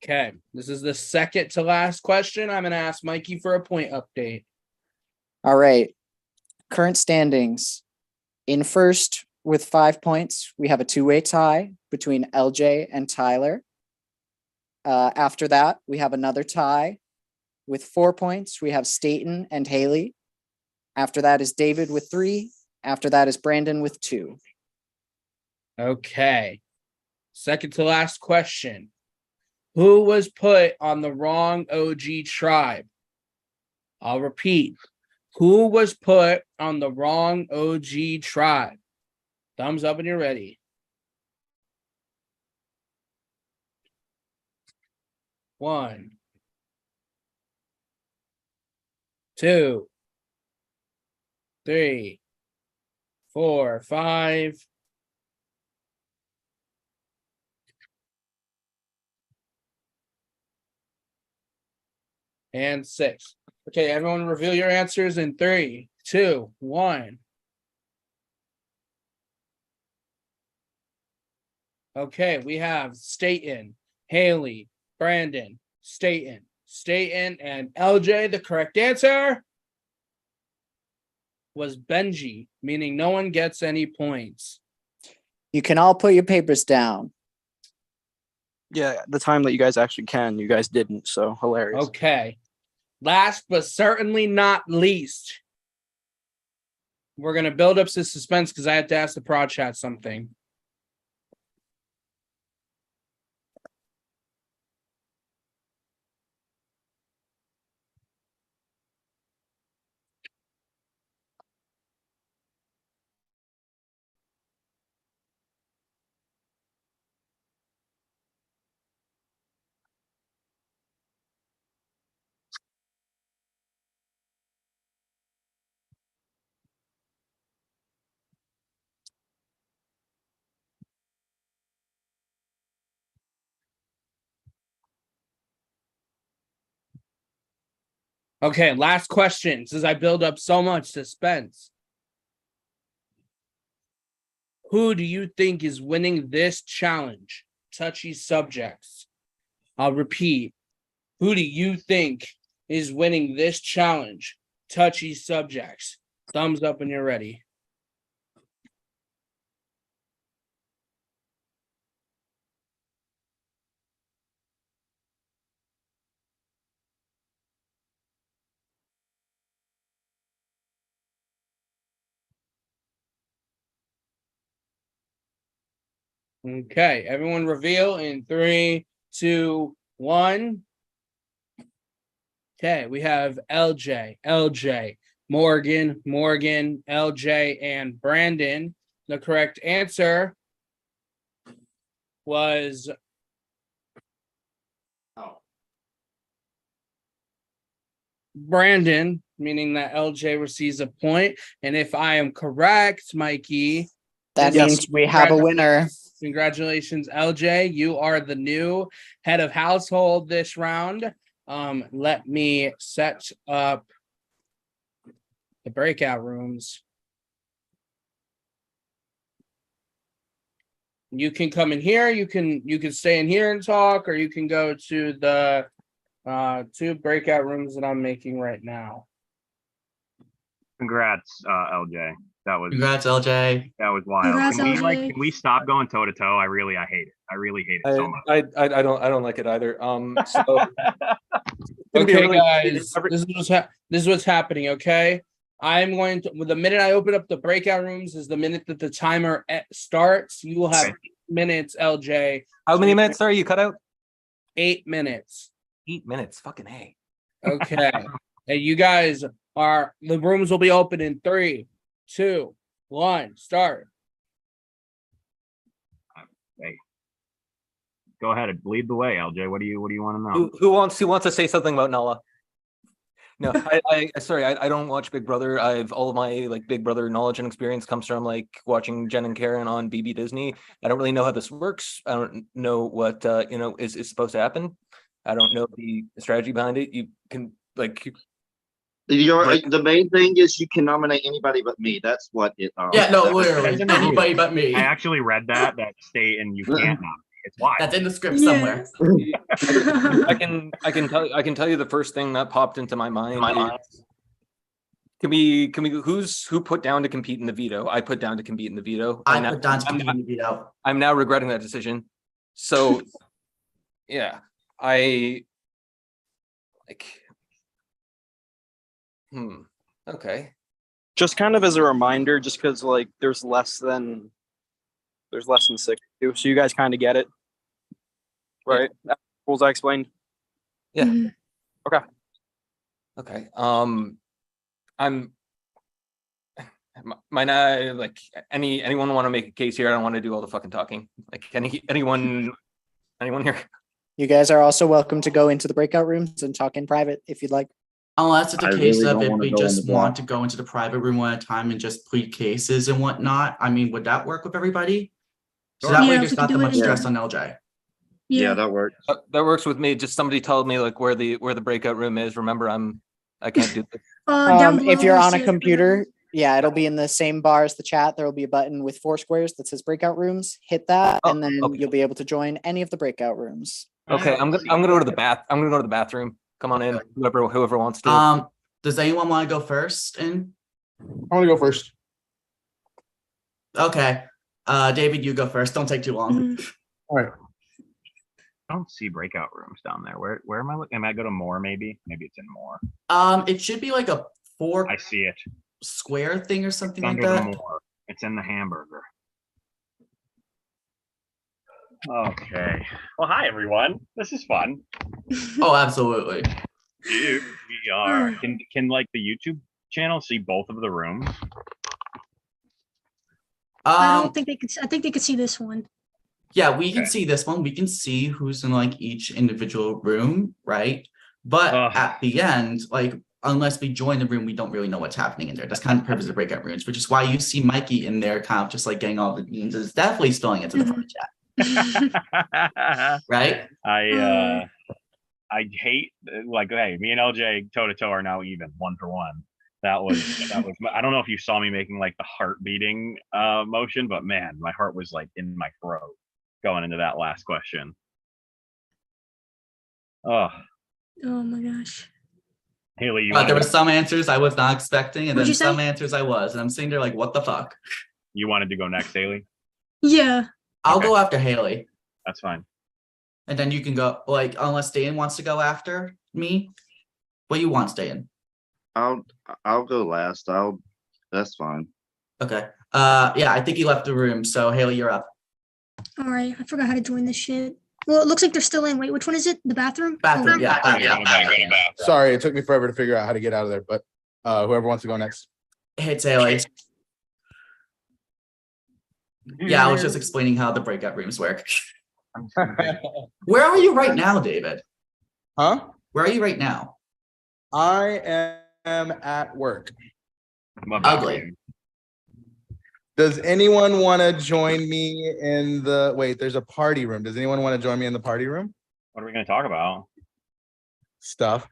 Okay, this is the second to last question. I'm going to ask Mikey for a point update. All right. Current standings. In first with 5 points, we have a two-way tie between LJ and Tyler. After that, we have another tie. With 4 points, we have Staten and Haley. After that is David with 3. After that is Brandon with 2. Okay. Second to last question. Who was put on the wrong OG tribe? I'll repeat. Who was put on the wrong OG tribe? Thumbs up when you're ready. 1, 2, 3, 4, 5. And 6. Okay, everyone reveal your answers in 3, 2, 1. Okay, we have Staten, Haley, Brandon, Staten, and LJ. The correct answer was Benji, meaning no one gets any points. You can all put your papers down. Yeah, the time that you guys actually can, you guys didn't. So hilarious. Okay. Last but certainly not least, we're gonna build up some suspense because I have to ask the prod chat something. Okay, last question, since I build up so much suspense. Who do you think is winning this challenge? Touchy subjects. I'll repeat. Who do you think is winning this challenge? Touchy subjects. Thumbs up when you're ready. Okay, everyone reveal in 3, 2, 1. Okay, we have LJ, Morgan, LJ, and Brandon. The correct answer was Brandon, meaning that LJ receives a point. And if I am correct, Mikey, That Yes. means we have a winner. congratulations, LJ. You are the new head of household this round. Let me set up the breakout rooms. You can come in here, you can stay in here and talk, or you can go to the 2 breakout rooms that I'm making right now. Congrats, LJ. Congrats, LJ. That was wild. Congrats, LJ. Can we stop going toe to toe? I hate it. I really hate it so much. I don't like it either. So Okay, guys, this is what's happening. Okay, I'm going to. The minute I open up the breakout rooms is the minute that the timer starts. You will have 8 minutes, LJ. How many minutes? Sorry, you cut out. 8 minutes. 8 minutes. Fucking A. Okay, and you guys are. The rooms will be open in 3, 2, 1. Start. Hey. Go ahead and lead the way, LJ. What do you want to know? Who wants to say something about Nala? No, I don't watch Big Brother. All of my like Big Brother knowledge and experience comes from like watching Jen and Karen on BB Disney. I don't really know how this works. I don't know what is supposed to happen. I don't know the strategy behind it. You can like the main thing is you can nominate anybody but me. That's what it. Yeah, no, literally anybody but me. I actually read that state and you can't nominate. It's why. That's in the script Yeah. somewhere. I can tell you the first thing that popped into my mind. Can we who put down to compete in the veto? I put down to compete in the veto. I put down to compete in the veto. I'm now regretting that decision. So yeah, I like okay. Just kind of as a reminder, just because like there's less than 6, so you guys kind of get it, right? Rules I explained. Yeah. Mhm. Okay. I'm like anyone want to make a case here? I don't want to do all the fucking talking. Like anyone here? You guys are also welcome to go into the breakout rooms and talk in private if you'd like. Unless it's a I case really of don't if wanna we go just into want that. to go into the private room one at a time and just plead cases and whatnot. I mean, would that work with everybody? So that way Yeah, there's we not could that do much it in- stress on LJ. Yeah, that works. That works with me. Just somebody told me like where the breakout room is. Remember, I can't do this. Down below, If you're you'll on see a it. computer, yeah, it'll be in the same bar as the chat. There will be a button with 4 squares that says breakout rooms. Hit that, Oh, and then okay. you'll be able to join any of the breakout rooms. Okay, I'm gonna go to the bathroom. Come on in, whoever wants to. Does anyone want to go first? And I want to go first. Okay. David, you go first. Don't take too long. Mhm. All right. I don't see breakout rooms down there. Where am I looking? Am I go to more maybe? Maybe it's in more. It should be like a 4 I see it. square thing or It's something like under the that. more. It's in the hamburger. Okay. Well, hi everyone. This is fun. Oh, absolutely. Here we are. Can like the YouTube channel see both of the rooms? I don't think they could. I think they could see this one. Yeah, we can Okay. see this one. We can see who's in like each individual room, right? But Ugh. at the end, like unless we join the room, we don't really know what's happening in there. That's kind of the purpose of breakout rooms, which is why you see Mikey in there, kind of just like getting all the beans. It's definitely spilling into the front chat, right? I hate like hey, me and LJ toe to toe are now even 1 for 1. That was I don't know if you saw me making like the heart beating motion, but man, my heart was like in my throat going into that last question. Oh, Oh my gosh. Haley, you There wanted were to, some answers I was not expecting, and What'd then you some say? answers I was, and I'm sitting there like, what the fuck? you wanted to go next, Haley? Yeah. I'll Okay. go after Haley, That's fine. and then you can go like unless Dan wants to go after me. What do you want, Stan? I'll go last. That's fine. Okay. Yeah, I think he left the room. So Haley, you're up. All right. I forgot how to join this shit. Well, it looks like they're still in. Wait, which one is it? The bathroom? Bathroom, Oh, yeah. Sorry, it took me forever to figure out how to get out of there, but whoever wants to go next. Hits Haley. Yeah, I was just explaining how the breakout rooms work. Where are you right now, David? Huh? Where are you right now? I am at work. Ugly. Does anyone want to join me in the wait? There's a party room. Does anyone want to join me in the party room? What are we going to talk about? Stuff.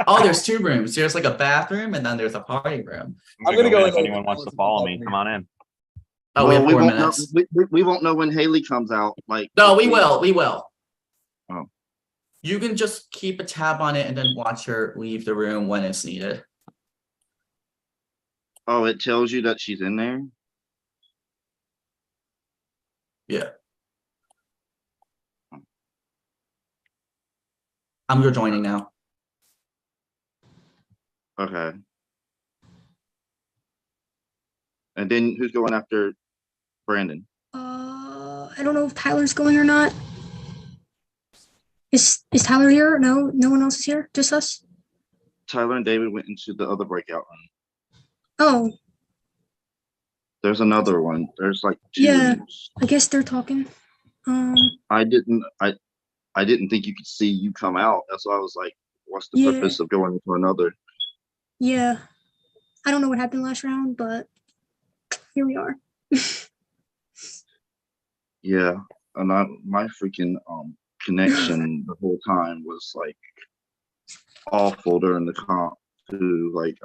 Oh, there's 2 rooms. There's like a bathroom, and then there's a party room. I'm gonna go in if in anyone wants to follow me. Come on in. Oh, we have 4 won't minutes. know. We won't know when Haley comes out. Like No, we will. We will. Oh. You can just keep a tab on it and then watch her leave the room when it's needed. Oh, it tells you that she's in there. Yeah. I'm joining now. Okay. And then who's going after Brandon? I don't know if Tyler's going or not. Is Tyler here? No, no one else is here. Just us. Tyler and David went into the other breakout room. Oh, There's another one. There's like 2 Yeah. rooms. I guess they're talking. I didn't think you could see you come out. That's why I was like, what's the Yeah. purpose of going into another? Yeah. I don't know what happened last round, but here we are. Yeah. And my freaking connection the whole time was like awful during the comp too. Like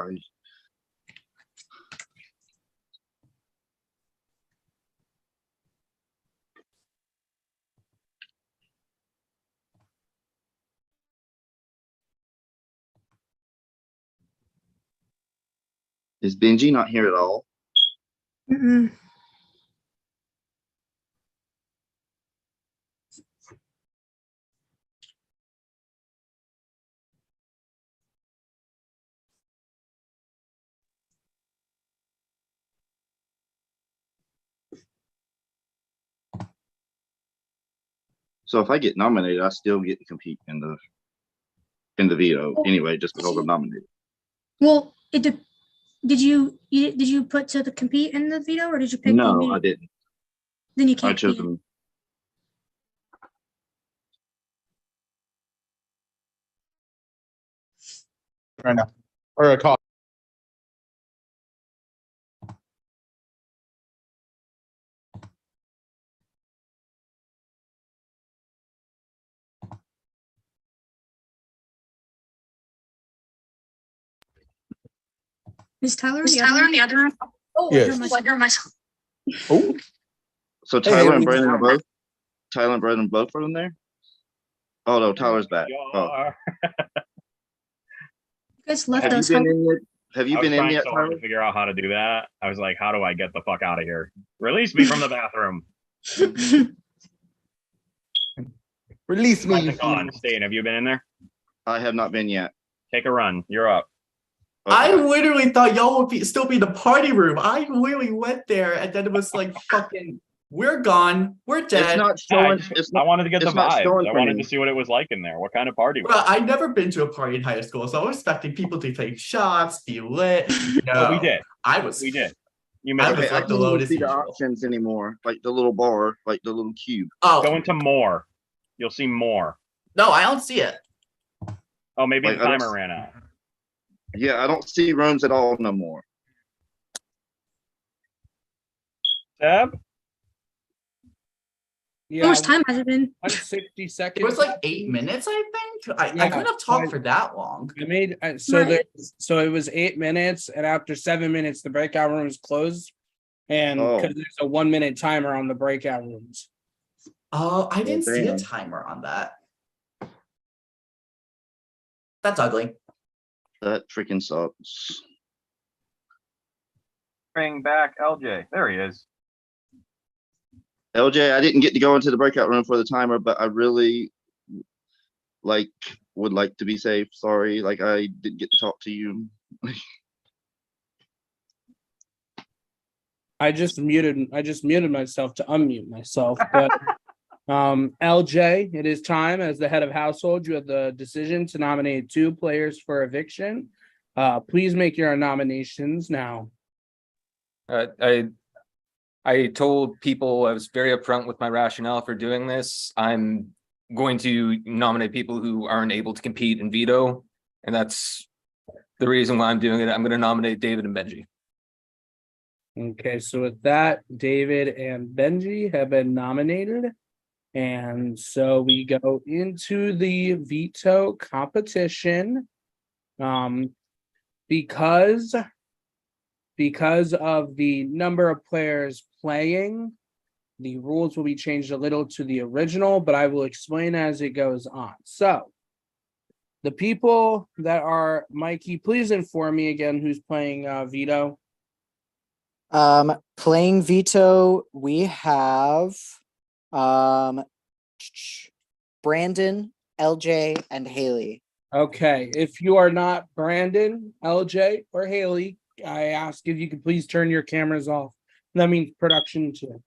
is Benji not here at all? Mm-mm. So if I get nominated, I still get to compete in the veto anyway, just because I'm nominated. Well, did you put to the compete in the veto or did you pick? No, I didn't. Then you I can't. chose be. them. Right now. Or a call. Is Tyler Is Tyler in the other room? Oh, Yes. I heard myself. Oh, So Hey, Tyler Haley. and Brandon are both. Tyler and Brandon both are in there. Oh no, Tyler's back. Oh, You guys left have you us. been in yet? Have you I was been in trying yet, so hard to Tyler? figure out how to do that. I was like, how do I get the fuck out of here? Release me from the bathroom. Release me. Hasn't gone. Stain, have you been in there? I have not been yet. Take a run. You're up. I Okay. literally thought y'all would still be in the party room. I literally went there and then it was like fucking, we're gone, we're It's dead. not Yeah, showing. It's I not. wanted to get the it's not vibes. showing I for wanted me. to see what it was like in there. What kind of party was Well, it? I've never been to a party in high school, so I was expecting people to take shots, be lit. No, But we did. I was. We did. You I missed was it. Okay, I left can't alone even as see the usual. options anymore. Like the little bar, like the little cube. Oh Go into more. You'll see more. no, I don't see it. Oh, maybe Like, the I don't timer s- ran out. Yeah, I don't see rooms at all no more. Tab? How Yeah, much time has it been? 160 It seconds. was like 8 minutes, I think. I Yeah, couldn't have talked I- for that long. I made so Right. so it was 8 minutes, and after 7 minutes, the breakout rooms closed, and Oh. because there's a 1 minute timer on the breakout rooms. Oh, I didn't see a damn. timer on that. That's ugly. That freaking sucks. Bring back LJ. There he is. LJ, I didn't get to go into the breakout room for the timer, but I really would like to be safe. Sorry, I didn't get to talk to you. I just muted myself to unmute myself, but LJ, it is time. As the head of household, you have the decision to nominate 2 players for eviction. Please make your nominations now. I told people I was very upfront with my rationale for doing this. I'm going to nominate people who aren't able to compete in veto, and that's the reason why I'm doing it. I'm going to nominate David and Benji. Okay, so with that, David and Benji have been nominated. And so we go into the veto competition. Because of the number of players playing, the rules will be changed a little to the original, but I will explain as it goes on. So the people that are, Mikey, please inform me again who's playing veto. Playing veto, we have Brandon, LJ, and Haley. Okay, if you are not Brandon, LJ, or Haley, I ask if you could please turn your cameras off. That means production too.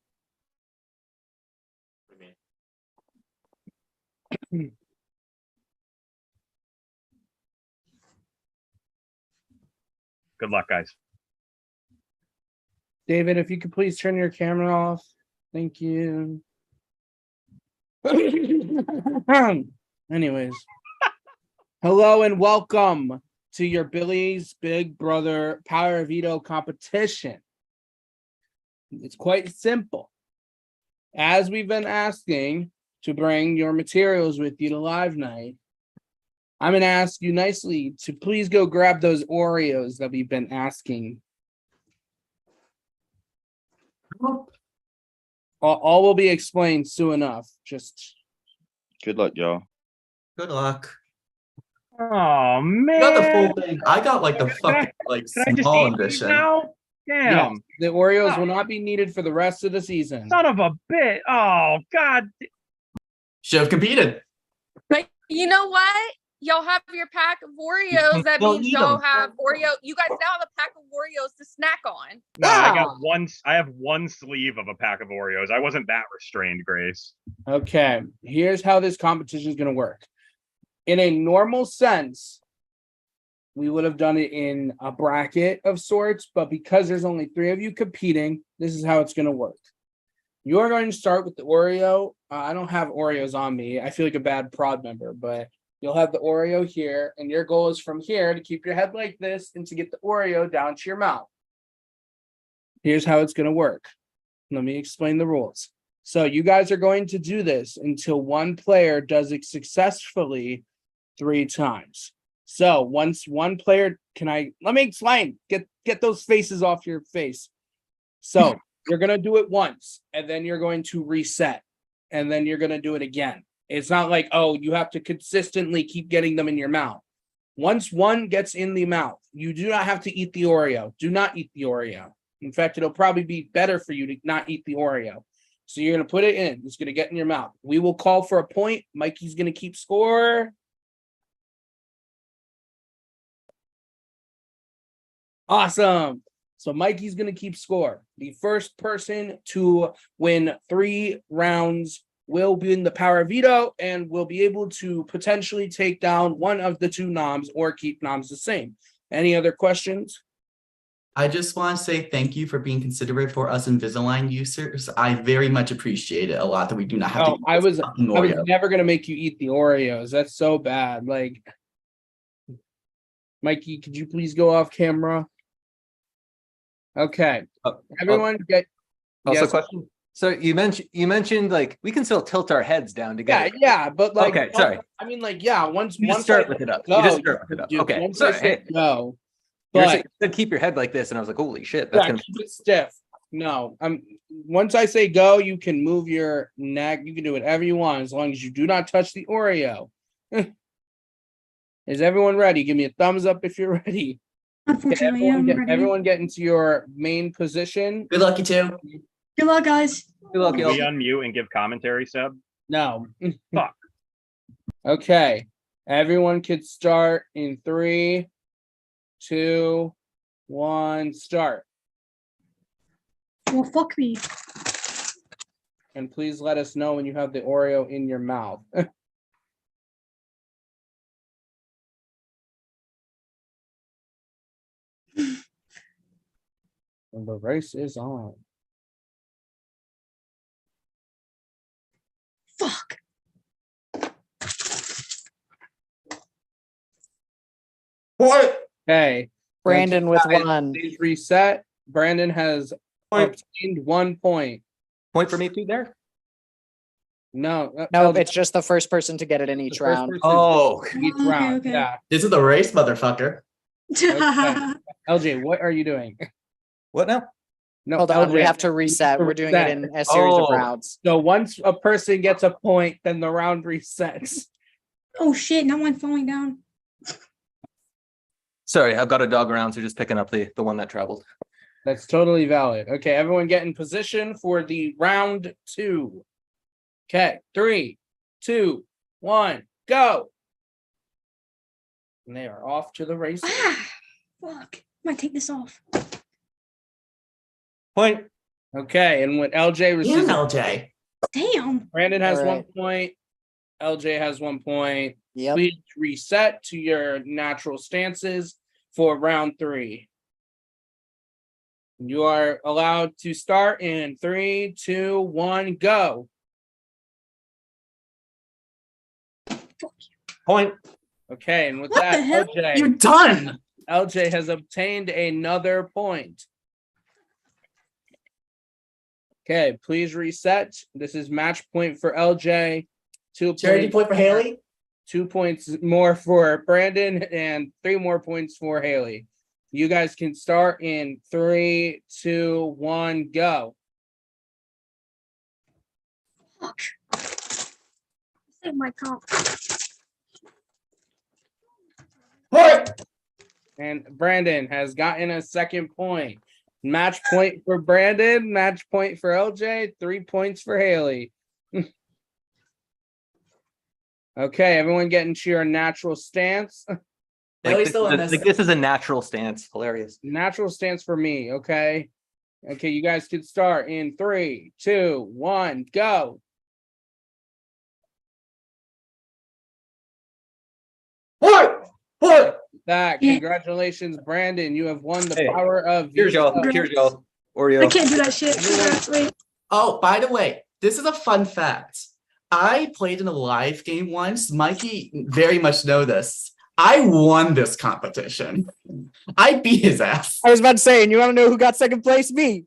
Good luck, guys. David, if you could please turn your camera off. Thank you. Anyways, hello and welcome to your Billy's Big Brother Power Veto competition. It's quite simple. As we've been asking to bring your materials with you to live night, I'm going to ask you nicely to please go grab those Oreos that we've been asking. All will be explained soon enough. Just Good luck, y'all. Good luck. Oh man. You got the full thing. I got like the fucking like Can I just small eat these edition. now? Damn. yes, the Oreos Oh. will not be needed for the rest of the season. Son of a bit. Oh God. Should have competed. But you know what? Y'all have your pack of Oreos. That Don't means eat y'all them. have Oreo. You guys now have a pack of Oreos to snack on. No, I Ah. got one. I have one sleeve of a pack of Oreos. I wasn't that restrained, Grace. Okay, here's how this competition is going to work. In a normal sense, we would have done it in a bracket of sorts, but because there's only 3 of you competing, this is how it's going to work. You are going to start with the Oreo. I don't have Oreos on me. I feel like a bad prod member, but you'll have the Oreo here, and your goal is from here to keep your head like this and to get the Oreo down to your mouth. Here's how it's going to work. Let me explain the rules. So you guys are going to do this until one player does it successfully 3 times. So once one player, let me explain. Get those faces off your face. So you're going to do it once, and then you're going to reset, and then you're going to do it again. It's not like, oh, you have to consistently keep getting them in your mouth. Once one gets in the mouth, you do not have to eat the Oreo. Do not eat the Oreo. In fact, it'll probably be better for you to not eat the Oreo. So you're going to put it in. It's going to get in your mouth. We will call for a point. Mikey's going to keep score. Awesome. So Mikey's going to keep score. The first person to win 3 rounds will win the power veto and will be able to potentially take down one of the 2 noms or keep noms the same. Any other questions? I just want to say thank you for being considerate for us Invisalign users. I very much appreciate it a lot that we do not have to. I was Oreo. never going to make you eat the Oreos. That's so bad. Like, Mikey, could you please go off camera? Okay. Everyone get Also, yes. question. So you mentioned like we can still tilt our heads down together. Yeah, but like, Okay, sorry. I mean, like, yeah. Once You just start with it up. You just start with it up. dude, Okay. once Sorry. I say go, You but said keep your head like this, and I was like, holy shit, that's yeah, gonna. keep it stiff. No, once I say go, you can move your neck. You can do whatever you want as long as you do not touch the Oreo. Is everyone ready? Give me a thumbs up if you're ready. Unfortunately, I'm ready. Everyone get into your main position. Good luck, you two. Good luck, guys. Good luck, Can y'all. we unmute and give commentary, Seb? No. Fuck. Okay. Everyone could start in 3, 2, 1, start. Well, fuck me. And please let us know when you have the Oreo in your mouth. And the race is on. Fuck. What? Okay. Brandon with Guys, 1. Please reset. Brandon has obtained 1 point. Point for me too there. No, No, it's just the first person to get it in the each first round. person Oh, each Okay, round. okay. Yeah. This is the race, motherfucker. LJ, what are you doing? what now? No, Hold on, we LJ, have to reset. We're doing it in a series of Oh. rounds. So once a person gets a point, then the round resets. Oh shit, now I'm falling down. Sorry, I've got a dog around, so just picking up the one that traveled. That's totally valid. Okay, everyone get in position for the round 2. Okay, 3, 2, 1, go. And they are off to the race. Ah, fuck. Might take this off. Point. Okay, and when LJ Damn, receives, LJ. Damn. Brandon has All 1 right. point. LJ has 1 point. Yep. Please reset to your natural stances for round 3. You are allowed to start in 3, 2, 1, go. Point. Okay, and with What that, the hell? You're LJ, done. LJ has obtained another point. Okay, please reset. This is match point for LJ. 2 Charity points, point for Haley. 2 points more for Brandon, and 3 more points for Haley. You guys can start in 3, 2, 1, go. Fuck. Save my comp. Point. And Brandon has gotten a 2nd point. Match point for Brandon, match point for LJ, 3 points for Haley. Okay, everyone get into your natural stance. Haley's still in this. This is a natural stance. Hilarious. Natural stance for me, okay? Okay, you guys can start in 3, 2, 1, go. Point. Point. That, Yeah. congratulations, Brandon. You have won the Hey, power of Cheers, y'all. veto. Cheers, y'all. I Oreo. can't do that shit. Wait. Oh, by the way, this is a fun fact. I played in a live game once. Mikey very much know this. I won this competition. I beat his ass. I was about to say, and you want to know who got 2nd place? Me.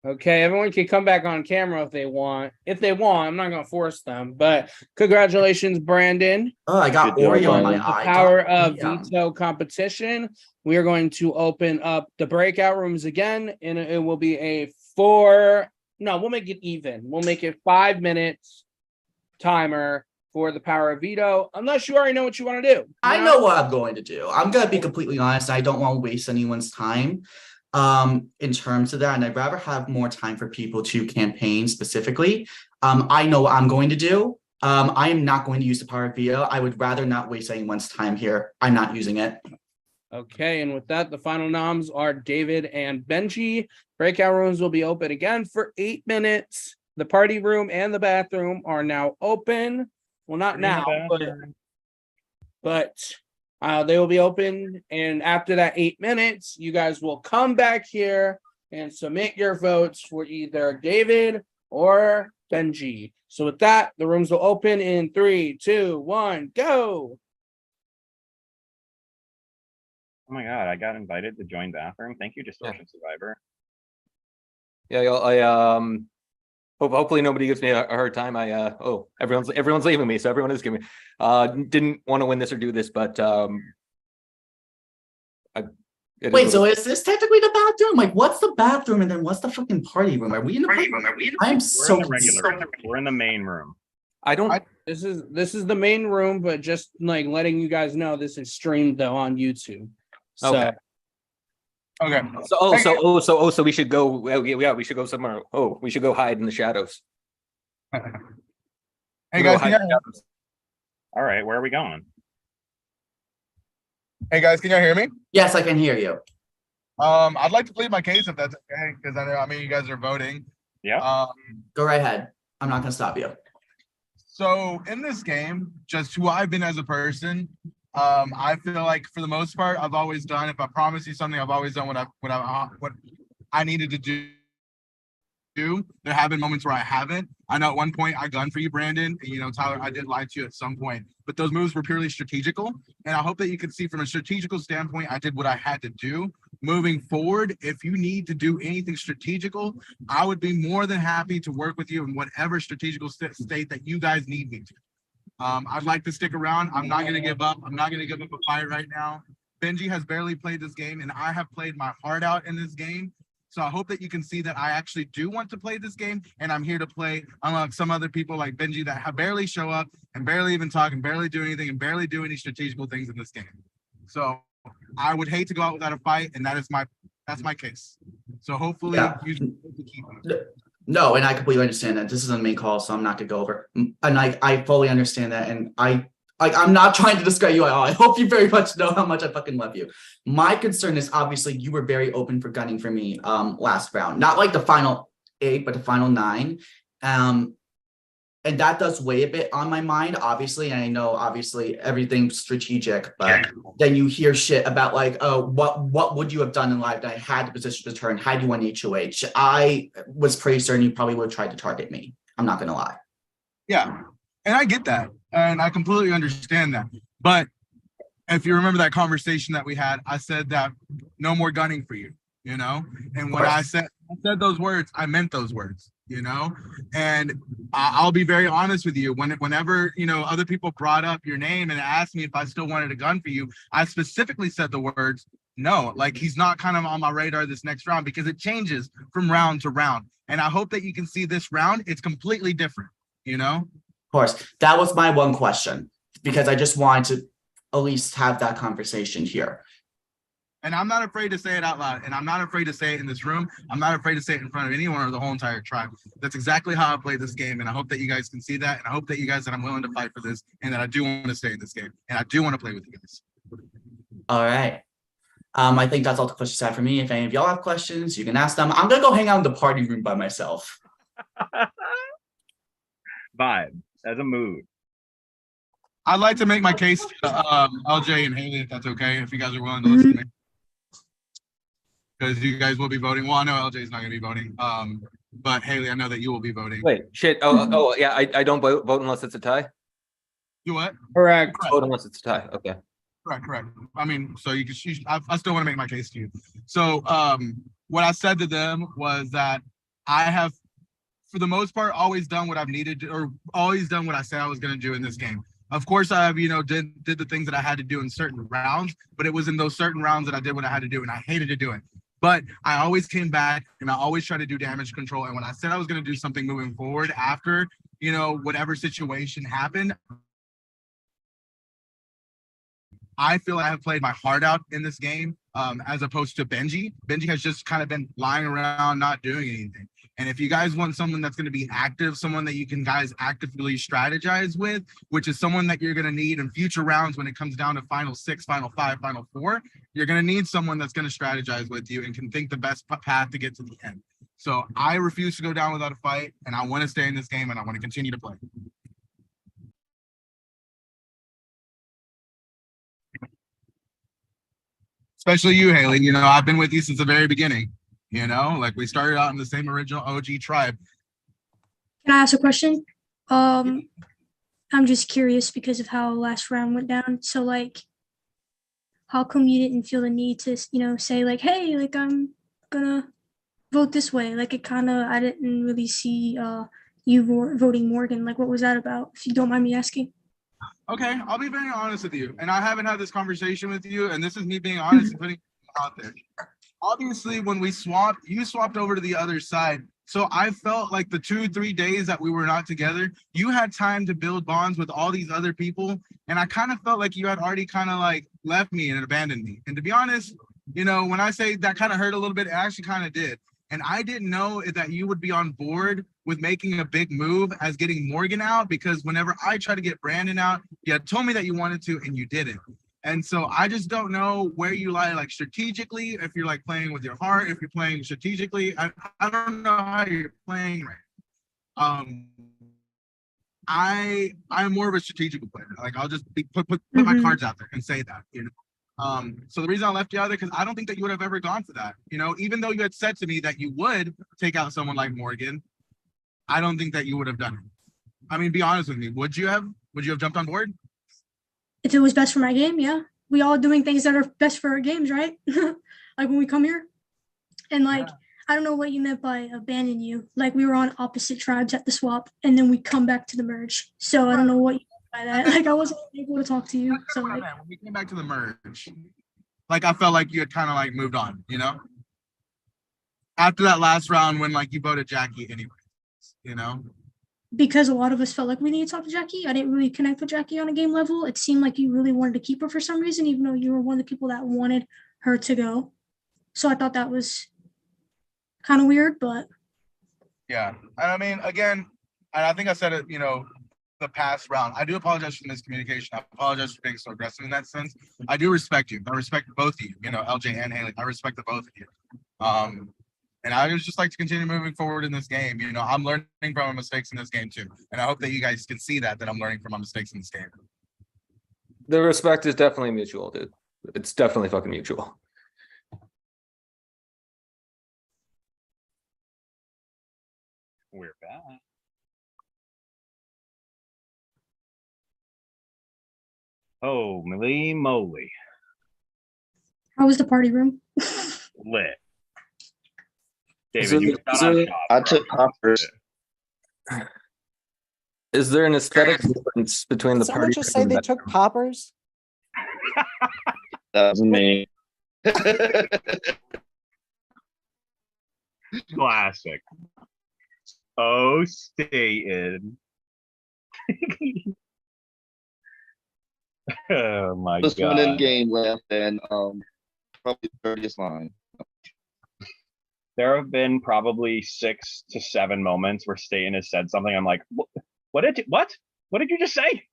Okay, everyone can come back on camera if they want. If they want, I'm not going to force them. But congratulations, Brandon. Oh, I got Good job, Oreo on For my the eye. power of Damn. veto competition. We are going to open up the breakout rooms again, and it will be a 4. No, we'll make it even. We'll make it 5 minutes timer for the power of veto, unless you already know what you want to do. I know what I'm going to do. I'm going to be completely honest. I don't want to waste anyone's time in terms of that. And I'd rather have more time for people to campaign specifically. I know what I'm going to do. I am not going to use the power of veto. I would rather not waste anyone's time here. I'm not using it. Okay, and with that, the final noms are David and Benji. Breakout rooms will be open again for 8 minutes. The party room and the bathroom are now open. Well, not now, but they will be open. And after that 8 minutes, you guys will come back here and submit your votes for either David or Benji. So with that, the rooms will open in 3, 2, 1, go. Oh my god, I got invited to join bathroom. Thank you, Distortion Survivor. Yeah, hopefully nobody gives me a hard time. Everyone's leaving me, so everyone is giving me. Didn't want to win this or do this, but Wait, so is this technically the bathroom? Like, what's the bathroom and then what's the fucking party room? Are we in the party room? I'm so regular. We're in the main room. This is the main room, but just like letting you guys know, this is streamed though on YouTube. So, okay. So we should go. Yeah, we should go somewhere. Oh, we should go hide in the shadows. Hey guys, all right, where are we going? Hey guys, can y'all hear me? Yes, I can hear you. I'd like to plead my case if that's okay, because I mean you guys are voting. Yeah. Go right ahead. I'm not gonna stop you. So in this game, just who I've been as a person, I feel like for the most part, I've always done. If I promise you something, I've always done what I needed to do. There have been moments where I haven't. I know at one point I gunned for you, Brandon. And, Tyler, I did lie to you at some point, but those moves were purely strategical. And I hope that you can see from a strategical standpoint, I did what I had to do. Moving forward, if you need to do anything strategical, I would be more than happy to work with you in whatever strategical state that you guys need me to. I'd like to stick around. I'm not going to give up. I'm not going to give up a fight right now. Benji has barely played this game, and I have played my heart out in this game. So I hope that you can see that I actually do want to play this game, and I'm here to play, unlike some other people like Benji that have barely show up and barely even talk and barely do anything and barely do any strategical things in this game. So I would hate to go out without a fight, and that's my case. So hopefully you can keep it. No, and I completely understand that. This is a main call, so I'm not gonna go over. And I fully understand that, and I'm not trying to discredit you at all. I hope you very much know how much I fucking love you. My concern is obviously you were very open for gunning for me last round. Not like the final 8, but the final 9. And that does weigh a bit on my mind, obviously. And I know obviously everything's strategic, but then you hear shit about like, oh, what would you have done in live that I had the position to turn had you won HOH? I was pretty certain you probably would have tried to target me. I'm not gonna lie. Yeah, and I get that. And I completely understand that. But if you remember that conversation that we had, I said that no more gunning for you, And when I said those words, I meant those words, And I'll be very honest with you. Whenever, other people brought up your name and asked me if I still wanted a gun for you, I specifically said the words, no, like he's not kind of on my radar this next round because it changes from round to round. And I hope that you can see this round, it's completely different, Of course, that was my one question because I just wanted to at least have that conversation here. And I'm not afraid to say it out loud, and I'm not afraid to say it in this room. I'm not afraid to say it in front of anyone or the whole entire tribe. That's exactly how I play this game, and I hope that you guys can see that, and I hope that you guys that I'm willing to fight for this, and that I do want to stay in this game, and I do want to play with you guys. All right. I think that's all the questions I have for me. If any of y'all have questions, you can ask them. I'm gonna go hang out in the party room by myself. Vibe as a mood. I'd like to make my case to LJ and Haley, if that's okay, if you guys are willing to listen to me. Because you guys will be voting. Well, I know LJ is not going to be voting. But Haley, I know that you will be voting. Wait, shit. Oh, yeah. I don't vote unless it's a tie. You what? Correct. Vote unless it's a tie. Okay. Correct. I mean, so you can. I still want to make my case to you. So, what I said to them was that I have, for the most part, always done what I've needed to, or always done what I said I was going to do in this game. Of course, I have, did the things that I had to do in certain rounds, but it was in those certain rounds that I did what I had to do, and I hated to do it. But I always came back, and I always tried to do damage control. And when I said I was going to do something moving forward after, whatever situation happened, I feel I have played my heart out in this game, as opposed to Benji. Benji has just kind of been lying around, not doing anything. And if you guys want someone that's going to be active, someone that you can guys actively strategize with, which is someone that you're going to need in future rounds when it comes down to final 6, final 5, final 4, you're going to need someone that's going to strategize with you and can think the best path to get to the end. So I refuse to go down without a fight, and I want to stay in this game, and I want to continue to play. Especially you, Haley. I've been with you since the very beginning. Like we started out in the same original OG tribe. Can I ask a question? I'm just curious because of how last round went down. So like, how come you didn't feel the need to, say like, hey, like I'm gonna vote this way? Like I didn't really see you voting Morgan. Like, what was that about? If you don't mind me asking. Okay, I'll be very honest with you. And I haven't had this conversation with you, and this is me being honest and putting it out there. Obviously, when we swapped, you swapped over to the other side. So I felt like the 2-3 days that we were not together, you had time to build bonds with all these other people. And I kind of felt like you had already kind of like left me and abandoned me. And to be honest, when I say that kind of hurt a little bit, it actually kind of did. And I didn't know that you would be on board with making a big move as getting Morgan out, because whenever I tried to get Brandon out, you had told me that you wanted to and you didn't. And so I just don't know where you lie, like strategically, if you're like playing with your heart, if you're playing strategically. I don't know how you're playing right. I'm more of a strategical player. Like I'll just put my cards out there and say that, So the reason I left you out there, because I don't think that you would have ever gone for that. Even though you had said to me that you would take out someone like Morgan, I don't think that you would have done it. I mean, be honest with me. Would you have jumped on board? If it was best for my game, yeah. We all doing things that are best for our games, right? Like when we come here. And like, yeah. I don't know what you meant by abandon you. Like we were on opposite tribes at the swap, and then we come back to the merge. So I don't know what you meant by that. Like I wasn't able to talk to you. So like, when we came back to the merge, like I felt like you had kind of like moved on, After that last round when like you voted Jackie anyways, Because a lot of us felt like we need to talk to Jackie. I didn't really connect with Jackie on a game level. It seemed like you really wanted to keep her for some reason, even though you were one of the people that wanted her to go. So I thought that was kind of weird, but. Yeah. I mean, again, I think I said it, the past round. I do apologize for the miscommunication. I apologize for being so aggressive in that sense. I do respect you. I respect both of you, LJ and Haley. I respect the both of you. And I would just like to continue moving forward in this game. I'm learning from my mistakes in this game too. And I hope that you guys can see that I'm learning from my mistakes in this game. The respect is definitely mutual, dude. It's definitely fucking mutual. We're back. Holy moly. How was the party room? Lit. David, I took poppers. Is there an aesthetic difference between the Someone party? just say they took poppers? That was me. Classic. Oh, stated. Oh my Just god. one in game left and probably the 30th line. There have been probably 6 to 7 moments where Staten has said something. I'm like, what did you just say?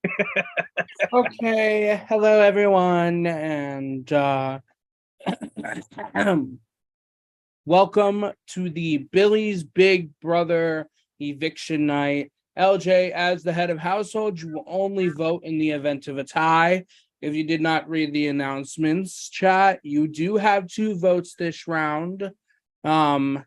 Okay, hello everyone, and welcome to the Billy's Big Brother eviction night. LJ, as the head of household, you will only vote in the event of a tie. If you did not read the announcements, chat, you do have 2 votes this round. And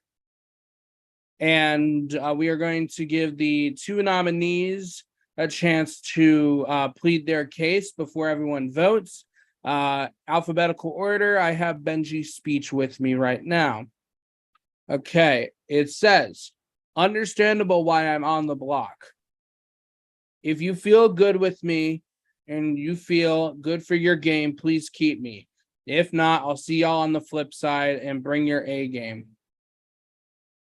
we are going to give the 2 nominees a chance to plead their case before everyone votes. Alphabetical order, I have Benji's speech with me right now. Okay, it says, understandable why I'm on the block. If you feel good with me and you feel good for your game, please keep me. If not, I'll see y'all on the flip side and bring your A game.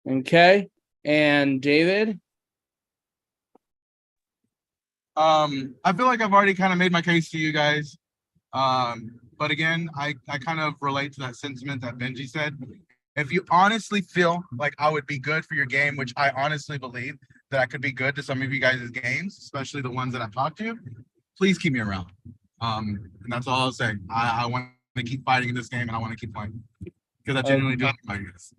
Okay, and David? I feel like I've already kind of made my case to you guys. But again, I kind of relate to that sentiment that Benji said. If you honestly feel like I would be good for your game, which I honestly believe that I could be good to some of you guys' games, especially the ones that I've talked to, please keep me around. And that's all I'll say. I want to keep fighting in this game and I want to keep playing because I genuinely do like this.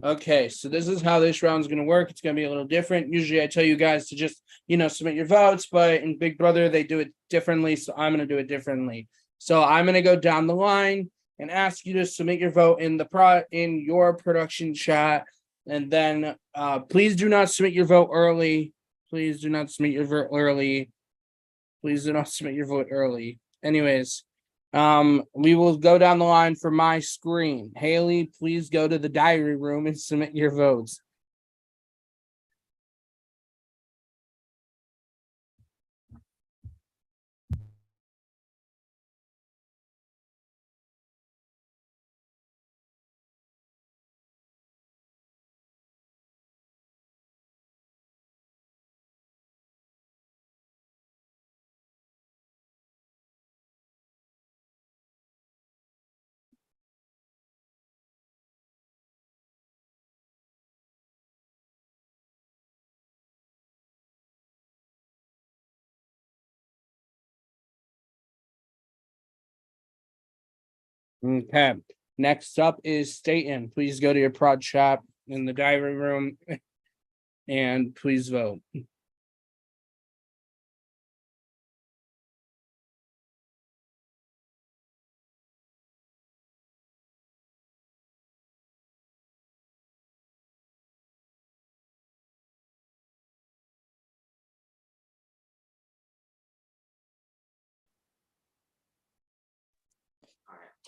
Okay, so this is how this round's gonna work. It's gonna be a little different. Usually I tell you guys to just, submit your votes, but in Big Brother, they do it differently, so I'm gonna do it differently. So I'm gonna go down the line and ask you to submit your vote in your production chat. And then please do not submit your vote early. Please do not submit your vote early. Please do not submit your vote early. Anyways, we will go down the line for my screen. Haley, please go to the diary room and submit your votes. Okay. Next up is Staten. Please go to your prod chat in the diary room and please vote.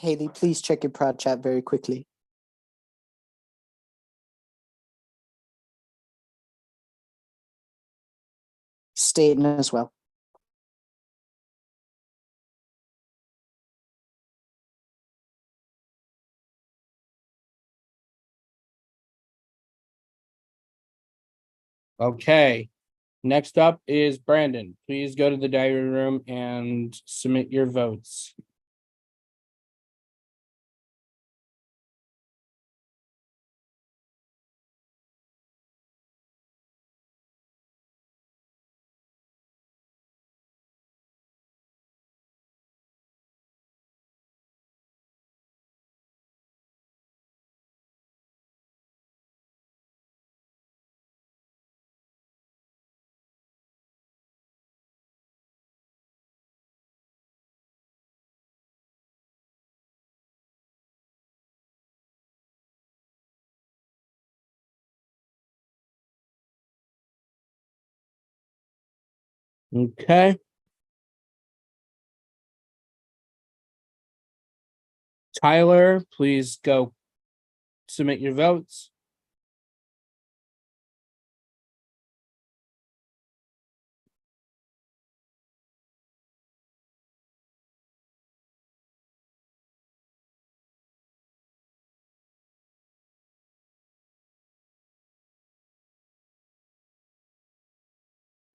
Haley, please check your prod chat very quickly. Staten as well. Okay. Next up is Brandon. Please go to the diary room and submit your votes. Okay. Tyler, please go submit your votes.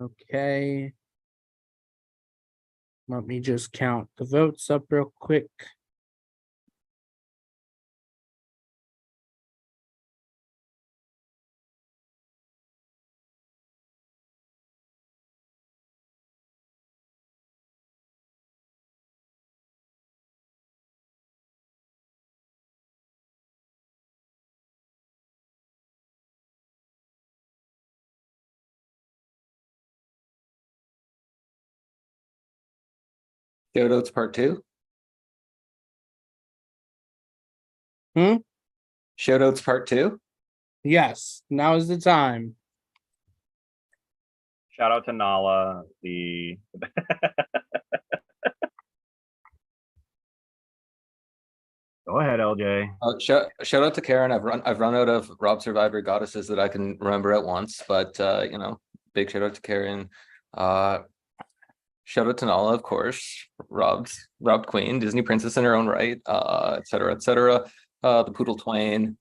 Okay. Let me just count the votes up real quick. Shoutouts part 2. Shoutouts part 2. Yes, now is the time. Shout out to Nala. Go ahead, LJ. Shout out to Karen. I've run out of Rob Survivor goddesses that I can remember at once, but big shout out to Karen. Shout out to Nala, of course. Robbed Queen, Disney princess in her own right, et cetera, et cetera. The Poodle Twain,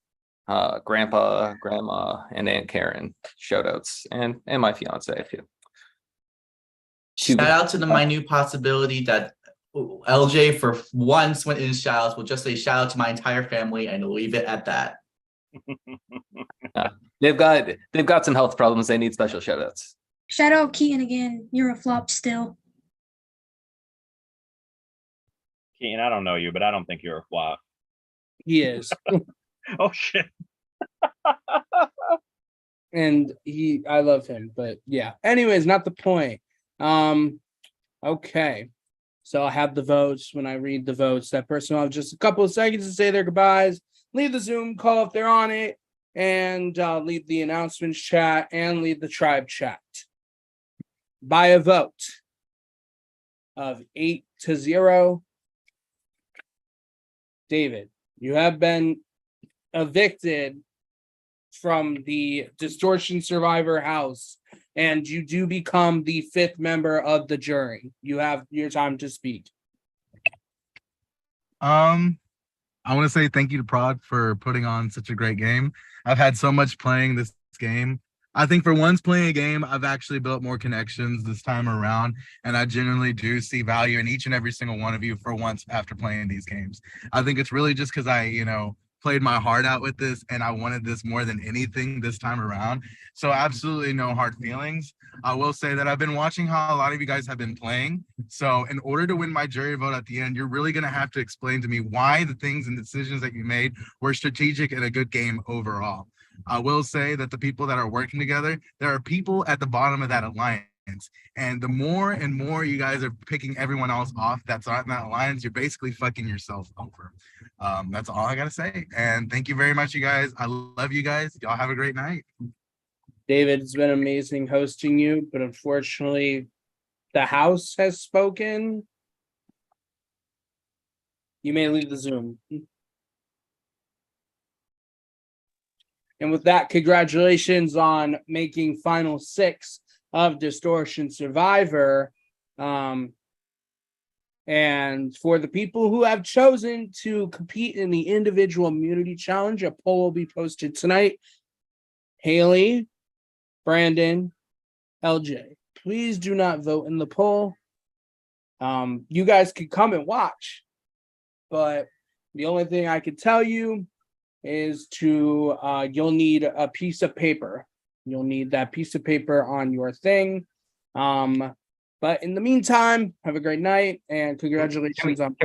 Grandpa, Grandma, and Aunt Karen. Shout outs. And my fiance too. Shout out to the minute possibility that LJ for once went in shout outs will just say shout out to my entire family and leave it at that. They've got some health problems. They need special shout outs. Shout out Keaton again. You're a flop still. Keaton, I don't know you, but I don't think you're a flop. He is. Oh shit. And I love him, but yeah. Anyways, not the point. Okay. So I have the votes. When I read the votes, that person will have just a couple of seconds to say their goodbyes, leave the Zoom call if they're on it, and leave the announcements chat and leave the tribe chat. By a vote of 8-0, David, you have been evicted from the Distortion Survivor house, and you do become the 5th member of the jury. You have your time to speak. I want to say thank you to Prod for putting on such a great game. I've had so much playing this game. I think for once playing a game, I've actually built more connections this time around, and I genuinely do see value in each and every single one of you for once after playing these games. I think it's really just because I, played my heart out with this, and I wanted this more than anything this time around. So absolutely no hard feelings. I will say that I've been watching how a lot of you guys have been playing. So in order to win my jury vote at the end, you're really going to have to explain to me why the things and decisions that you made were strategic and a good game overall. I will say that the people that are working together, there are people at the bottom of that alliance. And the more and more you guys are picking everyone else off that's not in that alliance, you're basically fucking yourself over. That's all I gotta say. And thank you very much, you guys. I love you guys. Y'all have a great night. David, it's been amazing hosting you, but unfortunately, the house has spoken. You may leave the Zoom. And with that, congratulations on making Final 6 of Distortion Survivor. And for the people who have chosen to compete in the individual immunity challenge, a poll will be posted tonight. Haley, Brandon, LJ, please do not vote in the poll. You guys can come and watch, but the only thing I can tell you is you'll need a piece of paper. You'll need that piece of paper on your thing. But in the meantime, have a great night and congratulations on.